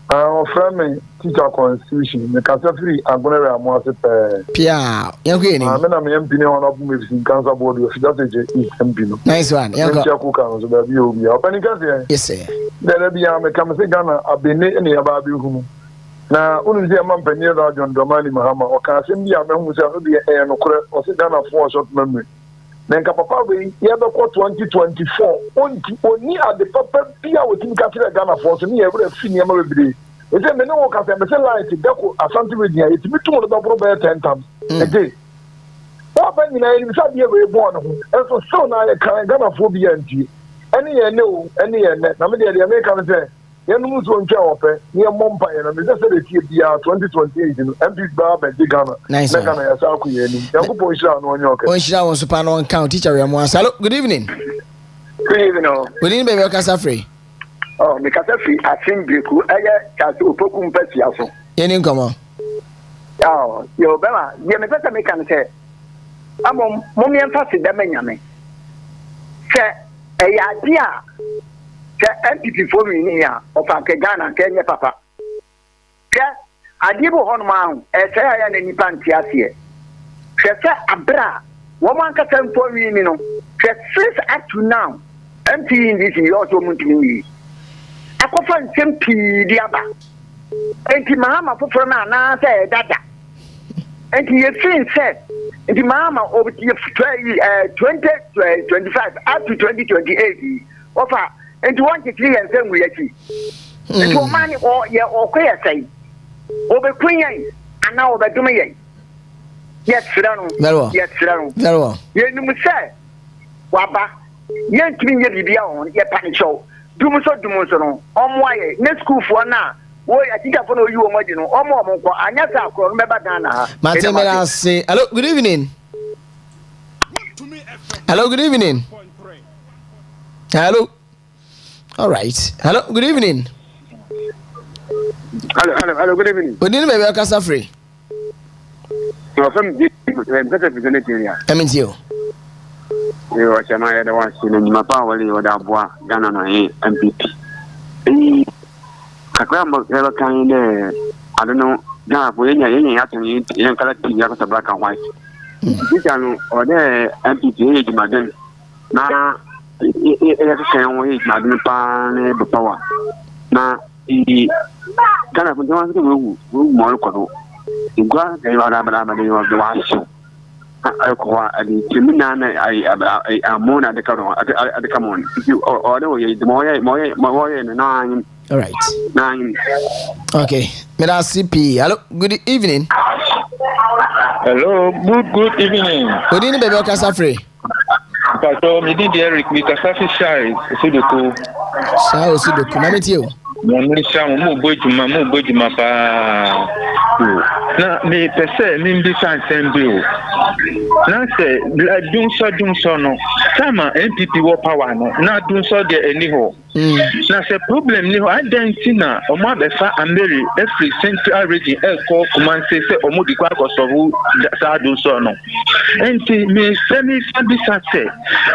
Friend me teacher constitution. Me kasa free agonere amoase pe. Pia, yanku eni. Me na me MP ne one of me in cancer board of that is MP no. Nice one. Yanku. Teacher ku kan so da bi obi. Open Jose. Yes sir. There be am come say Ghana abene ene ya ba bi hu. Na unu je am mpani da John Dramani Mahama o ka se bi am hu se no de e no kore o se Ghana for short memory. Nenka papa we ye be ko 2024 oni ade papa bia we tin ka tire Ghana for so ni e wura fi ni ma bebre e se me no ka se me se light deko asante we dia e ti bitu no do bro 10 times again o ba ni na ni sa bia we born ho e so na ye kan Ghana for bia nti eni ye ne o eni ye ne na me de me kan se ye no mu so ntwa ope ni e mompa ye na me se de tie bia 2028 no MP ba be di Ghana nice na Ghana ya sa ku ye ni yanko po shira no onye oke on shira won super no count teacher we mo. Hello, good evening. good evening o Good evening, baby kasa free. oh me kasa free asimbeku eye kasa opoku mpasi aso Yeni nkomo. oh yo bema ye me pesa me kan se amo mo me emphasis da menyame se eya dia se MPP for me ni ya ofa ke Ghana ke nye papa ke adibo hon ma hu e se ya na nipa ntiase se abra wo man ka tan for me ni no se since up to now MP in this you also muntimi akofa nsem pi di aba enti mahama foforo na se dada enti ye fin se enti mahama obi 2025 up to 2028 ofa enti 1 years then we yaki enti o mani o ye o koye sai obe kunyan ana obe dume yes sirano yes sirano Very well. ye numu se waba ye ntimi ye bibia on ye panicho dumuso no omoaye ne school for na wo ya teacher for no you omodi no omo nko anya sa akro no beba Ghana ha Martin Mera say hello, good evening. Hello, good evening. Hello. All right. Hello, good evening. hello good evening Good evening, baby kasa free. so from this representative ya Ementio. yo chama ya da wasi ni mapa wali wada bua Ghana na MPP kakra mo ya kan de I don't know Ghana for yen ya tan yen kala ti ya ko black and white this ano o de MPP e di maden na e kan wo e maden pa ne power na Ghana for the ones who more condo. In Gua, they are the ones. I am more at the come on. If you order the more and 9. All right. 9. Okay. Mera CP. Hello. Good evening. Hello. Good evening. Good evening, baby. Okasafre. Pastor, me did Eric. Me kasafi shy. Osudoku. Shy Osudoku. Mami tiyo. Mami shy. Mo bojuma pa. Na me pese me mbisa nsembio. Na se dunso no. Sama NPP wo power no. Na dunso de eniho. Na se problem ni ho adentina omo abefa Ameri every central region eko Kumasi se omo di kwa kosovu sa dunso no. Enti me semi bisa se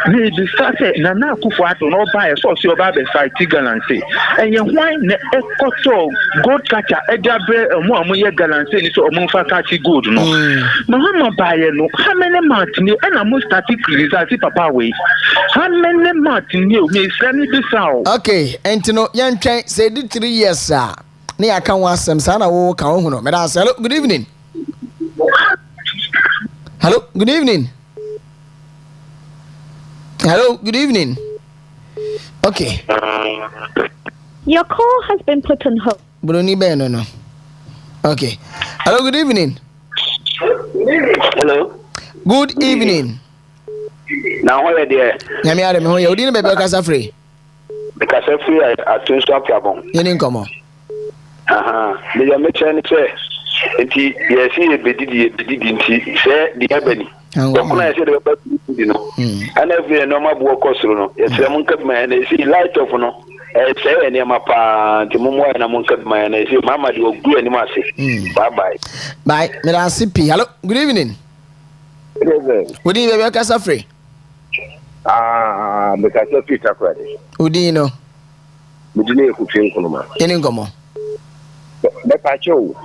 me bisa se na na akufo ato no ba e so se oba be fight galanse. Enye hwan na ekoto gold catcher edabre omo amoye galanse ni so omo fa catch gold no. Mahama baye no how many months ni na mo start criticize papa we. How many months ni me semi bisa okay, and no yan try say 3 years sir. Ne aka wasem sa na wo ka wo no. Me da hello, good evening. Hello, good evening. Hello, good evening. Okay. Your call has been put on hold. Bruni Ben no. Okay. Hello, good evening. Hello. Good evening. Now where there? Nyame are me ho ye odi ne bebe Okasafre. Because free at twin stop yabon. Yeni nkomo. The American say, Enti, yes, he bedidi say the ebony. I said, you know, and every normal work also, no, it's a monk of man, they see light of no, say any mapa, the Mumo and a monk of man, they say, Mamma, you will do any massive. Bye bye. Bye, Madam CP. Hello, good evening. Good evening, Okasafre. Because of Takoradi. Udino. Udino kutin kunuma. Yeni nkomo. The pacho.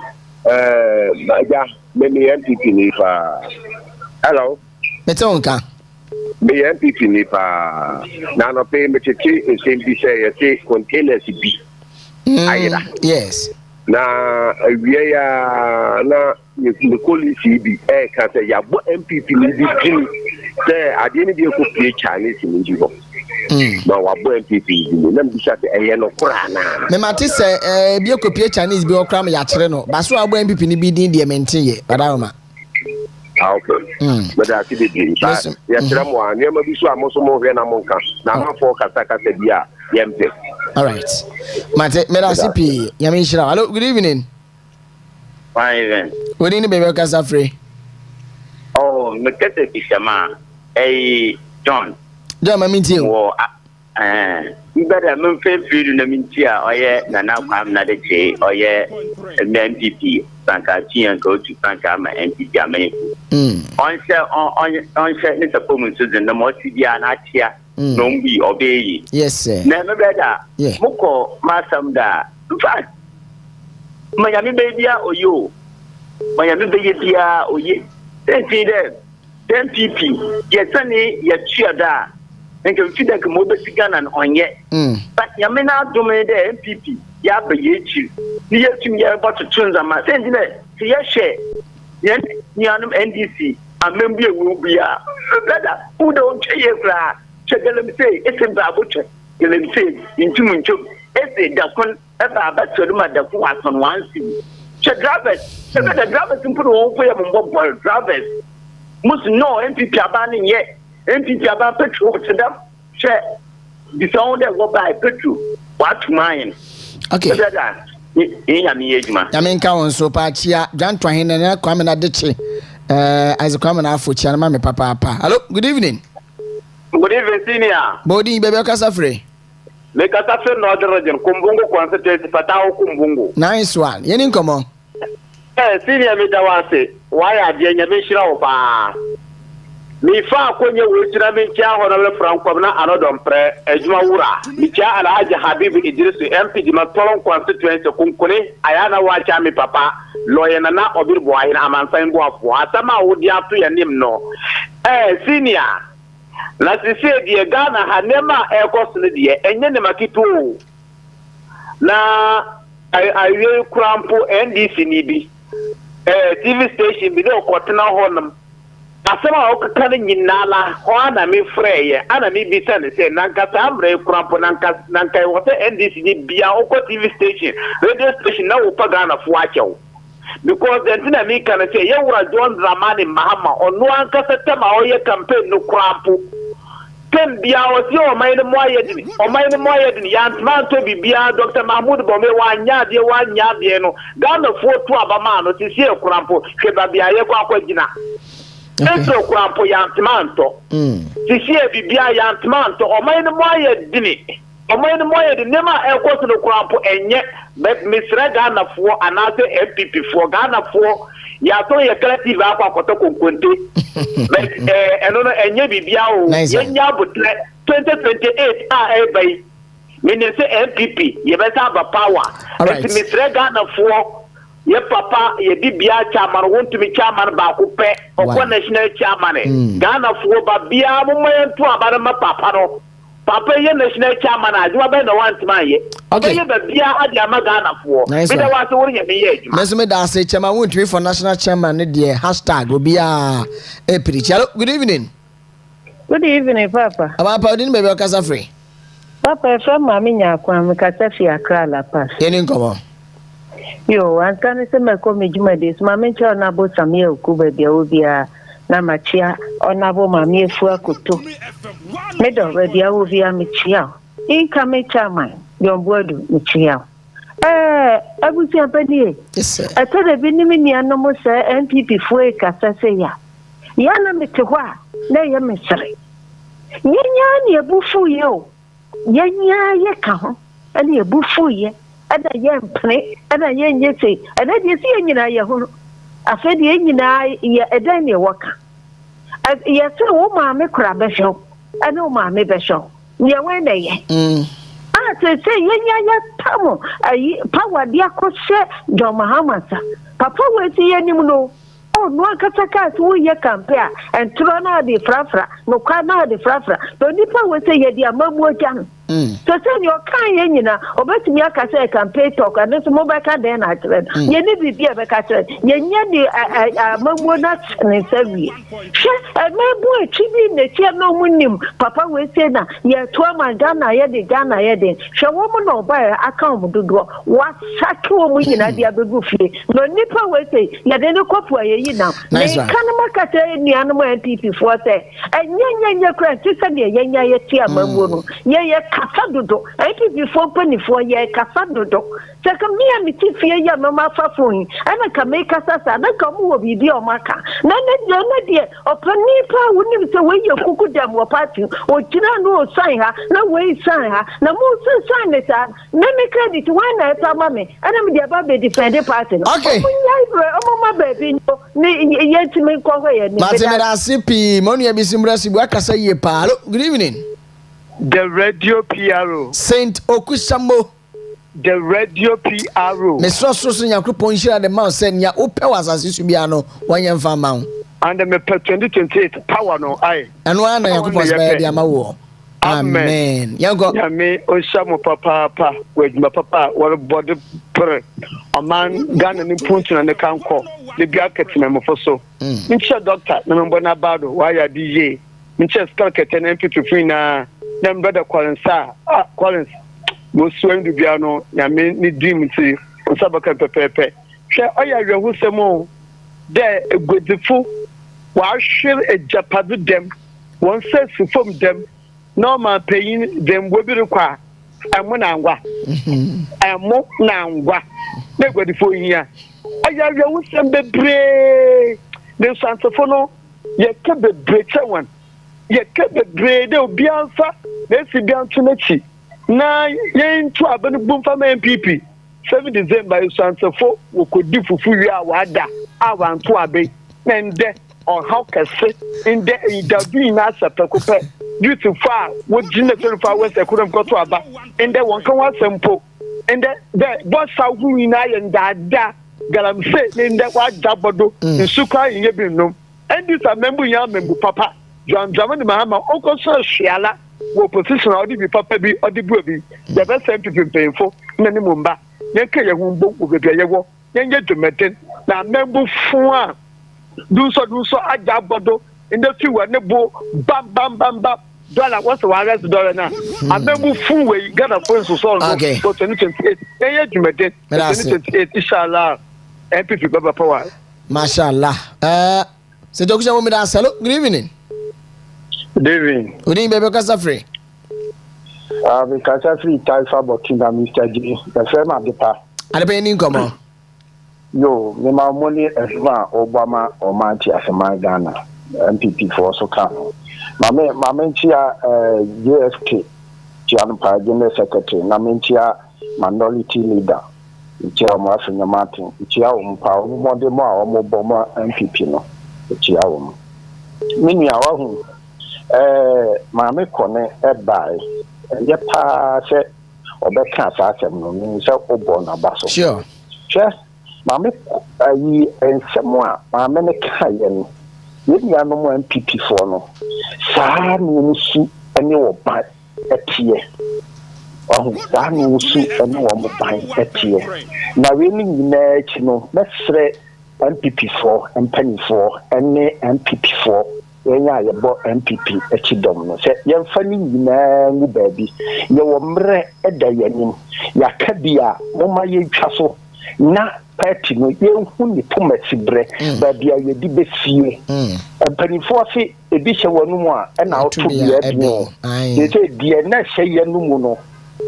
Baja, many MPP nipa. Hello. Metonka. Me MPP nipa. Nano pay me cheki is say containers be. Yes. Na na the policy be can say ya MPP ni be say I didn't be able to Chinese in Jibo. Ma wa MPP ni na bisa say no kura na. Me mate say bi okopie Chinese bi okra me ya kire no. Ba so abo MPP ni bi din de maintain ye. Badawma. Okay. But I see the deal. Ya kire mo an ma bi so amoso mo hwe na mo nka. Na ma fo kasa bia yempe. All right. Mate, me da CP. Yami shira. Hello, good evening. Fine then. Good evening, baby Okasafre. Oh, me kete kisama. John. John, ma minti o. Ibada me fe firu na minti a oye na na kwam na de che oye MPP sanka chian go to sanka ma MPP amen. On se ni tapo mun so den na mo ti dia na tia. No be obey. Yes sir. Na me brother. Muko masam da. In fact, Miami bebia oyo. Miami bebia oye. Then see them. Then people. Yesani yechia da. And can feed them mo be sigan and onye. But yamena do me the MPP. Ya be yechi. Ni yechi ya about to twins am say ndine. See ya share. Yen ni anum NDC. Amembe will be a brother. Who don't care kra. Let me say, it's a babucha. Let me say, in 2 months, it's a dakon, about to do my dakon on one city. Drivers, the drivers can put all way among drivers. Must know MPP abandoning yet. MPP about petrol to them. Check the sound that go by petrol. What mine? Okay. I mean, count so patchia, John Twain and Kwame Adichi. As a common afro channel, my papa. Hello, good evening. Good evening, senior. Bodi bebe Okasafre. Me Okasafre no other region. Kumbungu concentrate patao kumbungu. Nice one. Yeni nkomo. Senior me dawase. Why are the nyameshira opa? Mi fa kwenye wechira me kia honorable Franco na anodon pre ejuma wura. Mi kia Alhaji Habibu Idris MP di Matolon constituency kunkune ayana wacha mi papa. Lawyer na obir boy na amansan bo afo. Asama wodi atu yanim no. Senior. Na sisi die Ghana ha nema ekos ne die enye ne makito na I will crampo NDC nibi. TV station below Cotona Honum. Asema okaka nyinala ho ana me freye ana me bisa ne say nankasa amre krampo nankai wote NDC ni bia oko TV station radio station na upa Ghana fo achew because then na me can say ye wura John Dramani Mahama onu ankasa tema oye campaign no krampo tem bia o si o mai ne moye dini yantman to bibia Dr. Mahmoud Bombe wanya de no Ghana fo to abama no ti sie krampo ke babia ye kwa kwagina Entro krampo yantmanto. Sisi bibia yantmanto. Omaini moye dini. Omaini moye dini. Nema ekosu no krampo enye. Misre Ghana fo anase MPP fo Ghana fo. Yato ye collective akwa koto kunkunti. Enono enye bibia o. Yenya butle 2028 ebay. Minese MPP. Yebesa ba power. Misre Ghana fo. Ye papa ye bibia chairman want to be chairman ba ko pe okwa national chairman Ghana fo ba bia mo mentu abara ma papa no papa ye national chairman aduma be no want man ye ye ba bia ade ama Ghana fo be da wa so wori ye me ye aduma meso me da say chairman want to be for national chairman ne de #obia e preach. Hello, good evening Papa Papa din be be okasa free Papa from mami nya kwa me kasa fi Accra la pass yeni nkomo Yo, antani se me ko me juma des mama ncha na bo samie okuba bia obia na machia ona bo mama efu akoto me do bia obia me chia inka me chama yombodu me chia abusi apedi yes sir atade bi ni me anu mo se MPP fu e kasa se ya na me te hwa na ye me sere nyanya ni ebufu yo nyanya ye ka ho ani ebufu ye ada yempne ada yenyese ada desi nyina ye ho afedi nyina ye eda ne waka ye se wo ma me kura be hwo ana wo ma me be hwo ye we na ye se yenya ya tamo ayi power dia ko se John Mahamasa papa we ti yenim no oh no akataka so ye campaign and tro na de frafra no kwa na de frafra to nipa we se ye dia mamu ojan so say your kan ye nyina obetumi aka say campaign talk and so mobile ka den na trend ye ni bibia be ka trend ye nya de mamu na ne sawi she mamu echibi ne tie no munim papa we say na ye to ma Ghana ye de she wo mu no ba aka mu dodo wa sake wo mu nyina dia begu fie no nipa we say ye de ne kopu ye yi na ne kan makata ni anu MPP for say enya kra tisa de yenya ye tie mamu no ye kasa dodo MPP for penny for ye kasa dodo saka mi amiti fie ya mama fafon ana ka me kasa sa na ka mu obi bi o maka na de opani pa woni se we ye kuku dam wo party o kina no o sign ha na we sign ha na mu sign ne sa na me credit one na ta mama ana me de ba be defend party no okay o ma baby no ni ye ti me ko ye ni Matemera CP monu ya bisimra sibu akasa ye pa. Good evening. The radio PRO. Saint Okushambo. The radio PRO. Me so nyakropon hira de man say nya ope wasase su bia no wanya mfa ma wo. And me per 2028 power no ai. Eno ana yakopon say bia ma wo. Amen. Yango. Ya me Oshamo papa wejuma papa wor body pre. Oman Ghana ni Mpuntuo na kanko. The bia ketima mo foso. Nche doctor na mbo na bado wa ya DJ. Nche skal keten MPP free na them brother Collins mo swem du bia no ya me ni dream ti osabaka pepepe hwe oya hwe husemo de egodifu wa hwe ejapadu dem won se sufom dem normal payin dem wobiri kwa amo na ngwa de egodifu hia oya hwe husem bebre de santofo no ye ke bebre chewan ye ke bebre de obianfa Nesi biantunechi na yen to abanu bumfa MPP 7 December Sansafo wokodi fufu wi a wada awanto abe nende on how kese inde idabi na asapakope beautiful wojina torifa west ekudem koto aba inde wonkan wasempo inde the boss hu ina yenda da galamse inde wa jabodo nsuka yin yebinom endi sa membu ya membu papa John Dramani Mahama okoso hwiala wo position odi bi papa bi odi bu bi the best MPP payful na ni mumba yɛnka yɛ ho mbɔ wɔ baabi a yɛwɔ yɛnyɛ dwumaden na mmɛbufo a do so agya abɔdo industry wɔ ne bo bam dollar what's the arrest dollar now mmɛbufo wɔ Ghana for so for 2028 yɛnyɛ dwumaden 2028 inshallah MPP baba power mashallah se dokusha mo mi da salo good evening odi bebe kasa free we kasa free taifa bokinga Mr. G the firm adepa ni nkomo yo me ma money Eva Obama or Manti Asama Ghana MPP for so come mama chia JFK Chianpa General Secretary na mentia minority leader chia mo afenya Martin chia umpa mo de mo a mo boma MPP no chia wo mini a wa hu mama kone e bai ye pa se obeka sa asem no ni se obo na baso sure mame ayi ensemo a mame ne kaye no yenya no mo MPP for no saa no musu ene wo ban etie saa no musu ene wo mo ban etie na we ni nyina chi no mesre MPP for empany for ene MPP for yenya yebo MPP echi dom no se yemfa ni nyina ngu baabi ye wo mre eda yanim yakabia mo ma ye twa so na party no yenhu ni pomasi bre ba bia ye di besie empanifo se ebi hye wonu mu a na oto bia bi ye se die na hye ye no mu no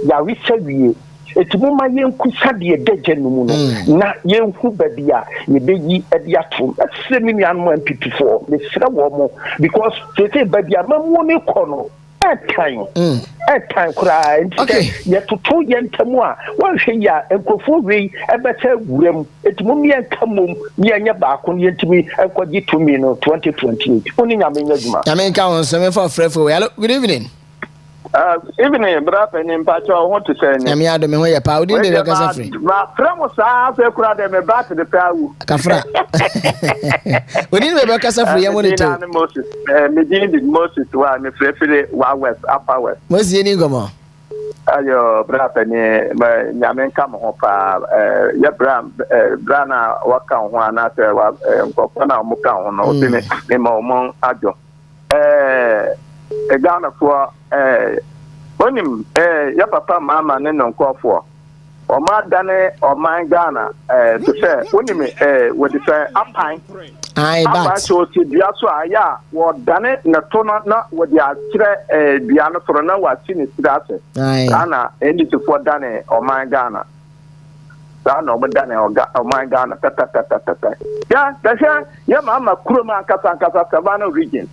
ya wi sawie etumu ma yenku sade deje no mu no na yenhu ba bia ye beyi edi atom ase mi anu MPP for me sira wo mo because se ba bia mamu ne kono time kura ye tutu ye ntamu a wanhwe ya enkofo wei ebeta wurem etumu mi enkamom mi anya ba ko ye ntimi enkogi to me no 2028 oni nyame nyaduma nyame nka won so me for frefo hello good evening evening brother ni mpacho I want to say nyame ado me ho ye pa odi be kasa free ma fremo sa fe kura de me back the pawu kafra odi be kasa free ye monitor me di Moses wa me frefere wa west upper west Moses ni ngomo ayo brother ni nyame nka mo pa ye brana waka ho ana se wa nkofo na mo ka ho no odi me ma mo ajo Ghana for onim ya papa mama ne no nkofo o ma dane o man Ghana to say onim we dey say apan but so ti bia so aya wo dane na to na we dey akire bia no foro na wa ti ni sidase ana endi to for dane o man Ghana sana o dane o man Ghana tata ya dasha ya mama kuroma kasa savana region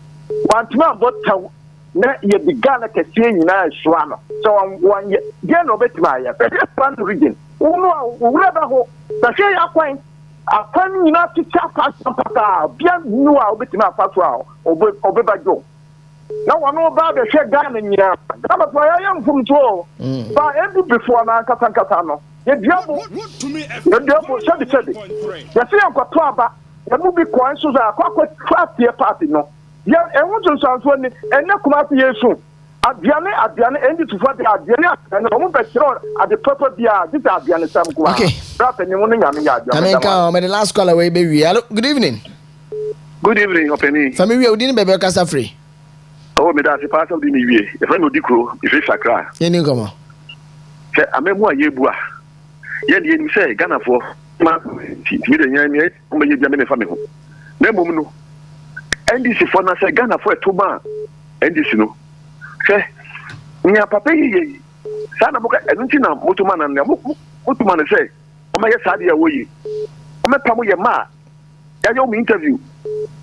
wantuma botta na ye bigana kese nyina hwano so one ye no betima ya fan region unu ba ho da hwe ya kwan afan nyina tita pata bia nu a obetima afaso a obebajo na wono ba be hwe Ghana nyina kama to ya Mpuntuo ba ebi before na kasa no ye diabo sabi ya se yankwato aba ya mu bi kwan so za akwa party no ya enwo sanso ni enne Kumasi Yesu aduane endi tufa de aduane na omo betro ade papa bia this aduane sam kwa okay that ni mo nyame ya aduane America me the last caller we be wi hello good evening openi family we din bebe kasa free oh me da se pass di ni wie e fa no dikro e fe Accra yeni komo se amemu ayebu a ye de ni se Ghana for ma ti de nyame o me ye bia me fa me ho na mom no NDC for na say Ghana for to ban NDC no say nya papa yi sana boka enunti na motuma na motuma na say o ma ye sade ya woyi o me pam ye ma ya yo mi interview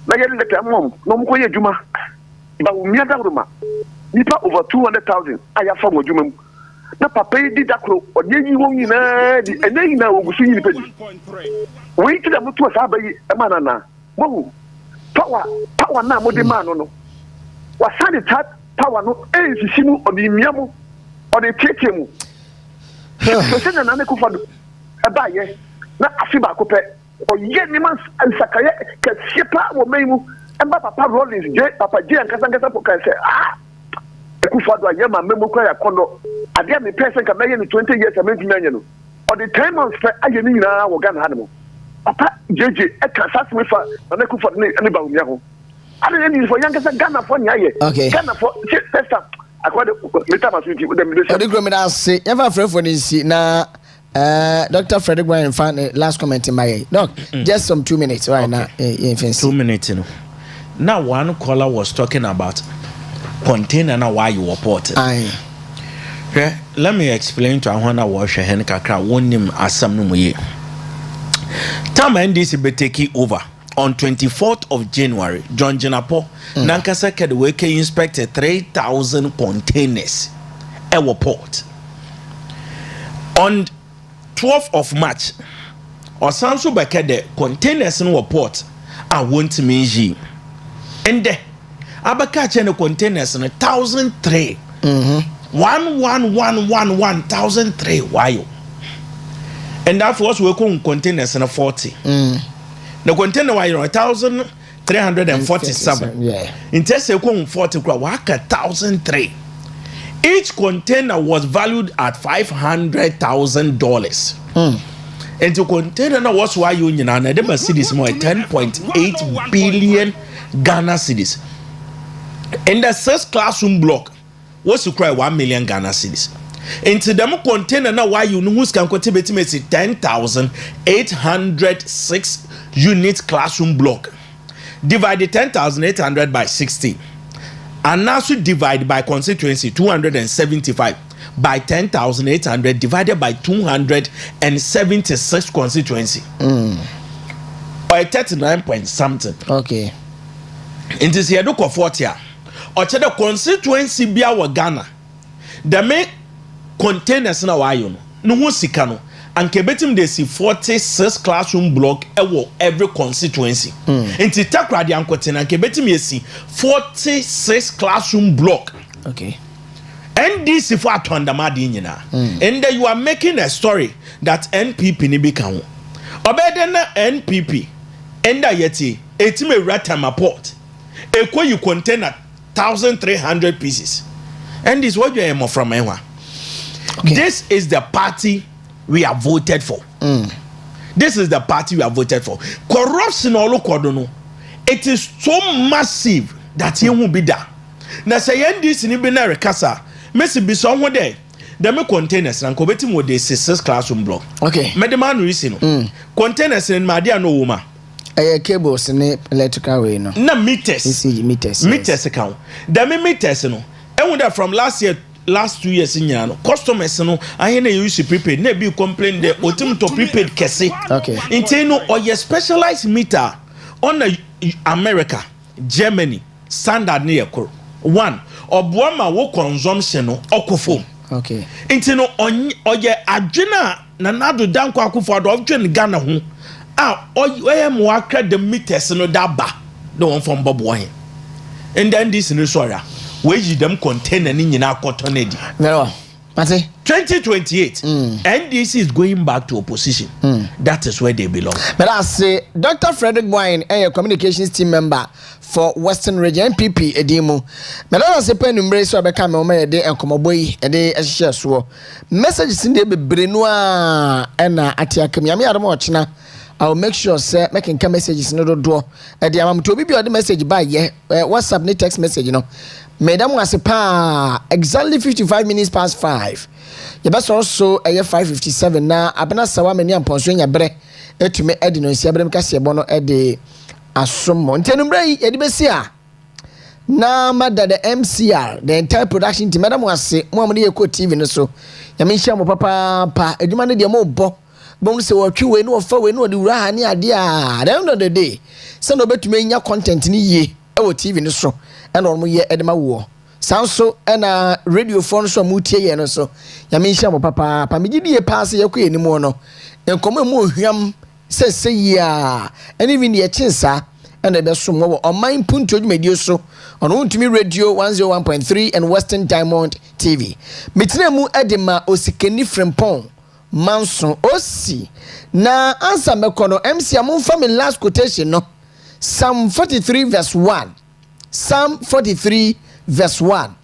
na ye let mom no mo ko ye djuma ba o mi adawruma nipa over 200,000 aya fa mo djuma na papa yi di dakro o ye yi won nyina di eneyi na ogusu yi nipa di we ti da mutu sa ba yi e ma na mo power na mo de man no wa sade that power no sisi mu odi miamu odi tete mu so se na ne ko fado e ba ye na afi ba ko pe o ye ni man ansakaye ka sipa wo meimu e ba papa Rollins je papa je ankasa po kan se e ku fado ye ma memo kwa ya kondo ade me person ka meye ni 20 years amenti nanya no or the 10 months I get in our gun animal. Papa JJ, I can't ask me for an echo for anybody. I don't need for youngest Ghana for Yaye. Okay. Ghana for first up. I got the with them. The agreement say, ever friend for this na Dr. Frederick Bryan found last comment in my doc. Just some 2 minutes right now. 2 minutes, you know. Now one caller was talking about container now why you were ported. Okay, let me explain to Ahwana Washer Henkakra one name as some way. Time NDC be taking over on 24th of January. John Jenapo Nankasa Kedweke inspected 3,000 containers at our port. On 12th of March, or Sansu Bakede containers in our port I want me. And the Abakache and the containers in 1,003. 1,111,1,003. Why? And that was we call containers in a 40. The container wire 1,347. Yeah. In test 40 1,003. Each container was valued at $500,000. And the container was why you know they must see this more 10.8 billion Ghana cedis. And the first classroom block was to cry 1 million Ghana cedis. Into them container now why you know who's can contribute 10,806 unit classroom block. Divide the 10,800 by 60. And now so divide by constituency 275 by 10,800 divided by 276 constituency. By 39 point something. Okay. It is here look of 40. Or the constituency be our Ghana. The main containers now are you no one sikano and kebetim they see 46 classroom block every constituency. Into Takoradi and Kotina kebetim you see 46 classroom block. Okay. And this is for Atwandamadi and then you are making a story that NPP ni bikawo. Obedena NPP enda yeti etime ratama port. Ekwo you contain 1,300 pieces. And this what you are from Enwa. Okay. This is the party we have voted for. This is the party we have voted for. Corruption all no. It is so massive that he won't be there. Now say this in Ibina Rekasa. Messi be somewhere there. The me containers and cobetim with the 6 classroom block. Okay. Medeman reason. Containers in Madia no woman. Cables in electrical way no. Na meters. Meters. Meters account. The me meters no. And with that from last 2 years in Yano, customers no, I ain't use prepaid. Ne be complain the otim to prepaid kese. Okay. Inteno or your specialized meter on America, Germany, standard near one or Buama wo consumption no okofo. Okay. Inteno on or your adjena nanado danko akufo do of Ghana ho. Ah, or mo akra the meters no daba. The one from Bob Wine. And then this in Soria. Where you them container in our cotton eddy. No, 2028. NDC is going back to opposition. That is where they belong. But I say, Dr. Frederick Wine, a communications team member for Western Region NPP Edimu. But I say, pen embrace or become a day and come away a day as share so. Messages in the Brenois and Atiakami. I don't watch now. I'll make sure, sir, making messages no door. At the amount to be the message by WhatsApp, ni text message, you know. Madam was a pa exactly 55 minutes past 5. You best also a 5:57 now. Abena sawa many and Ponsuya bre to me Edino Siabram Cassiabono Ede Assumo. Tenumbre Edibesia. Now, mother the MCR, the entire production team, Madam was say, Mommy, a quote TV, so. Yamisha, papa, a demanded the more. Bones say what you know for we know the Rahani idea. At the end of the day, send over to me your content in ye, our TV no so, and on my Edema war. Sounds so and radio phone so mutie and so. Yamisha, papa, Pamidi a pass your queen anymore no. And come more yam says say ya, and even the chinsa, and the best from Oman Mpuntuo media so on Untumi Radio 101.3 and Western Diamond TV. Mitinemu Edema Osikeni Frempong. Manson Osi na answer mekono MC amon family last quotation no Psalm 43 verse 1 Psalm 43 verse 1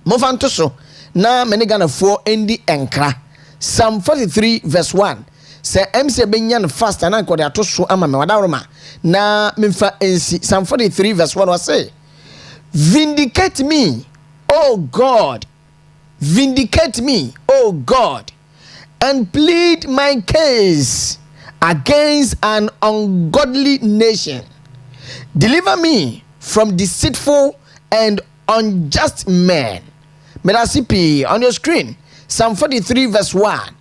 Mofanto so na many Ghana for endi enkra Psalm 43 verse 1. Say MC benyan fast and anko de atoso ama me wadaroma na memfa ensi. Psalm 43 verse 1 was say, vindicate me, O God, vindicate me, O God, and plead my case against an ungodly nation. Deliver me from deceitful and unjust men. Merasipi on your screen. Psalm 43 verse 1.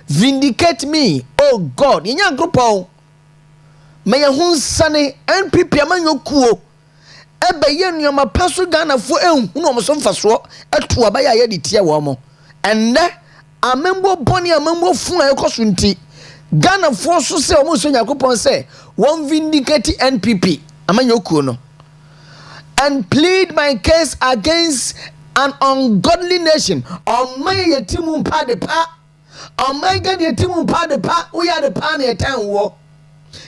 Vindicate me, O God. Inya grupo. May hun sane NPP amanyo kuo. Ebe ye nyoma paso Ghana fo ehunu omo so mfaso eto abaya ye ditie wo mo. Enne amembo boni amembo fun ayekoso nti Ghana fo so se omo so nyakopon se won vindicate NPP amanyo kuo no. And plead my case against an ungodly nation. On my yetimu pa de pa. On my God yetimu pa de pa. We are the pan yetan wo.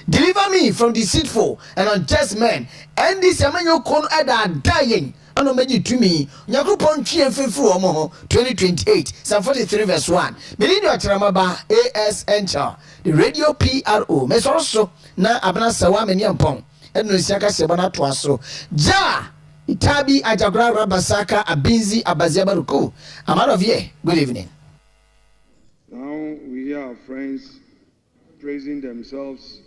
Deliver me from deceitful and unjust men. And this amanyo kono ada dying. Ano meji to me. Nyakupon chi enfefru omo 2028. Psalm 43 verse 1. Melini Okyeremaba AS Enchill. The radio PRO. Mesoroso na abana sawa meni ampon. Eno siaka sebana twaso. Ja Itabi Ajagra Rabasaka Abinzi Abaziabaruku. I'm out of here. Good evening. Now we hear our friends praising themselves,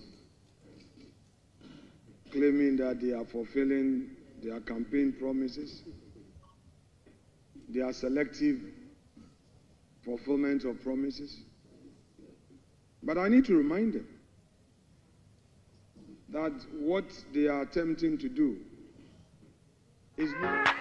claiming that they are fulfilling their campaign promises. They are selective fulfillment of promises. But I need to remind them that what they are attempting to do is not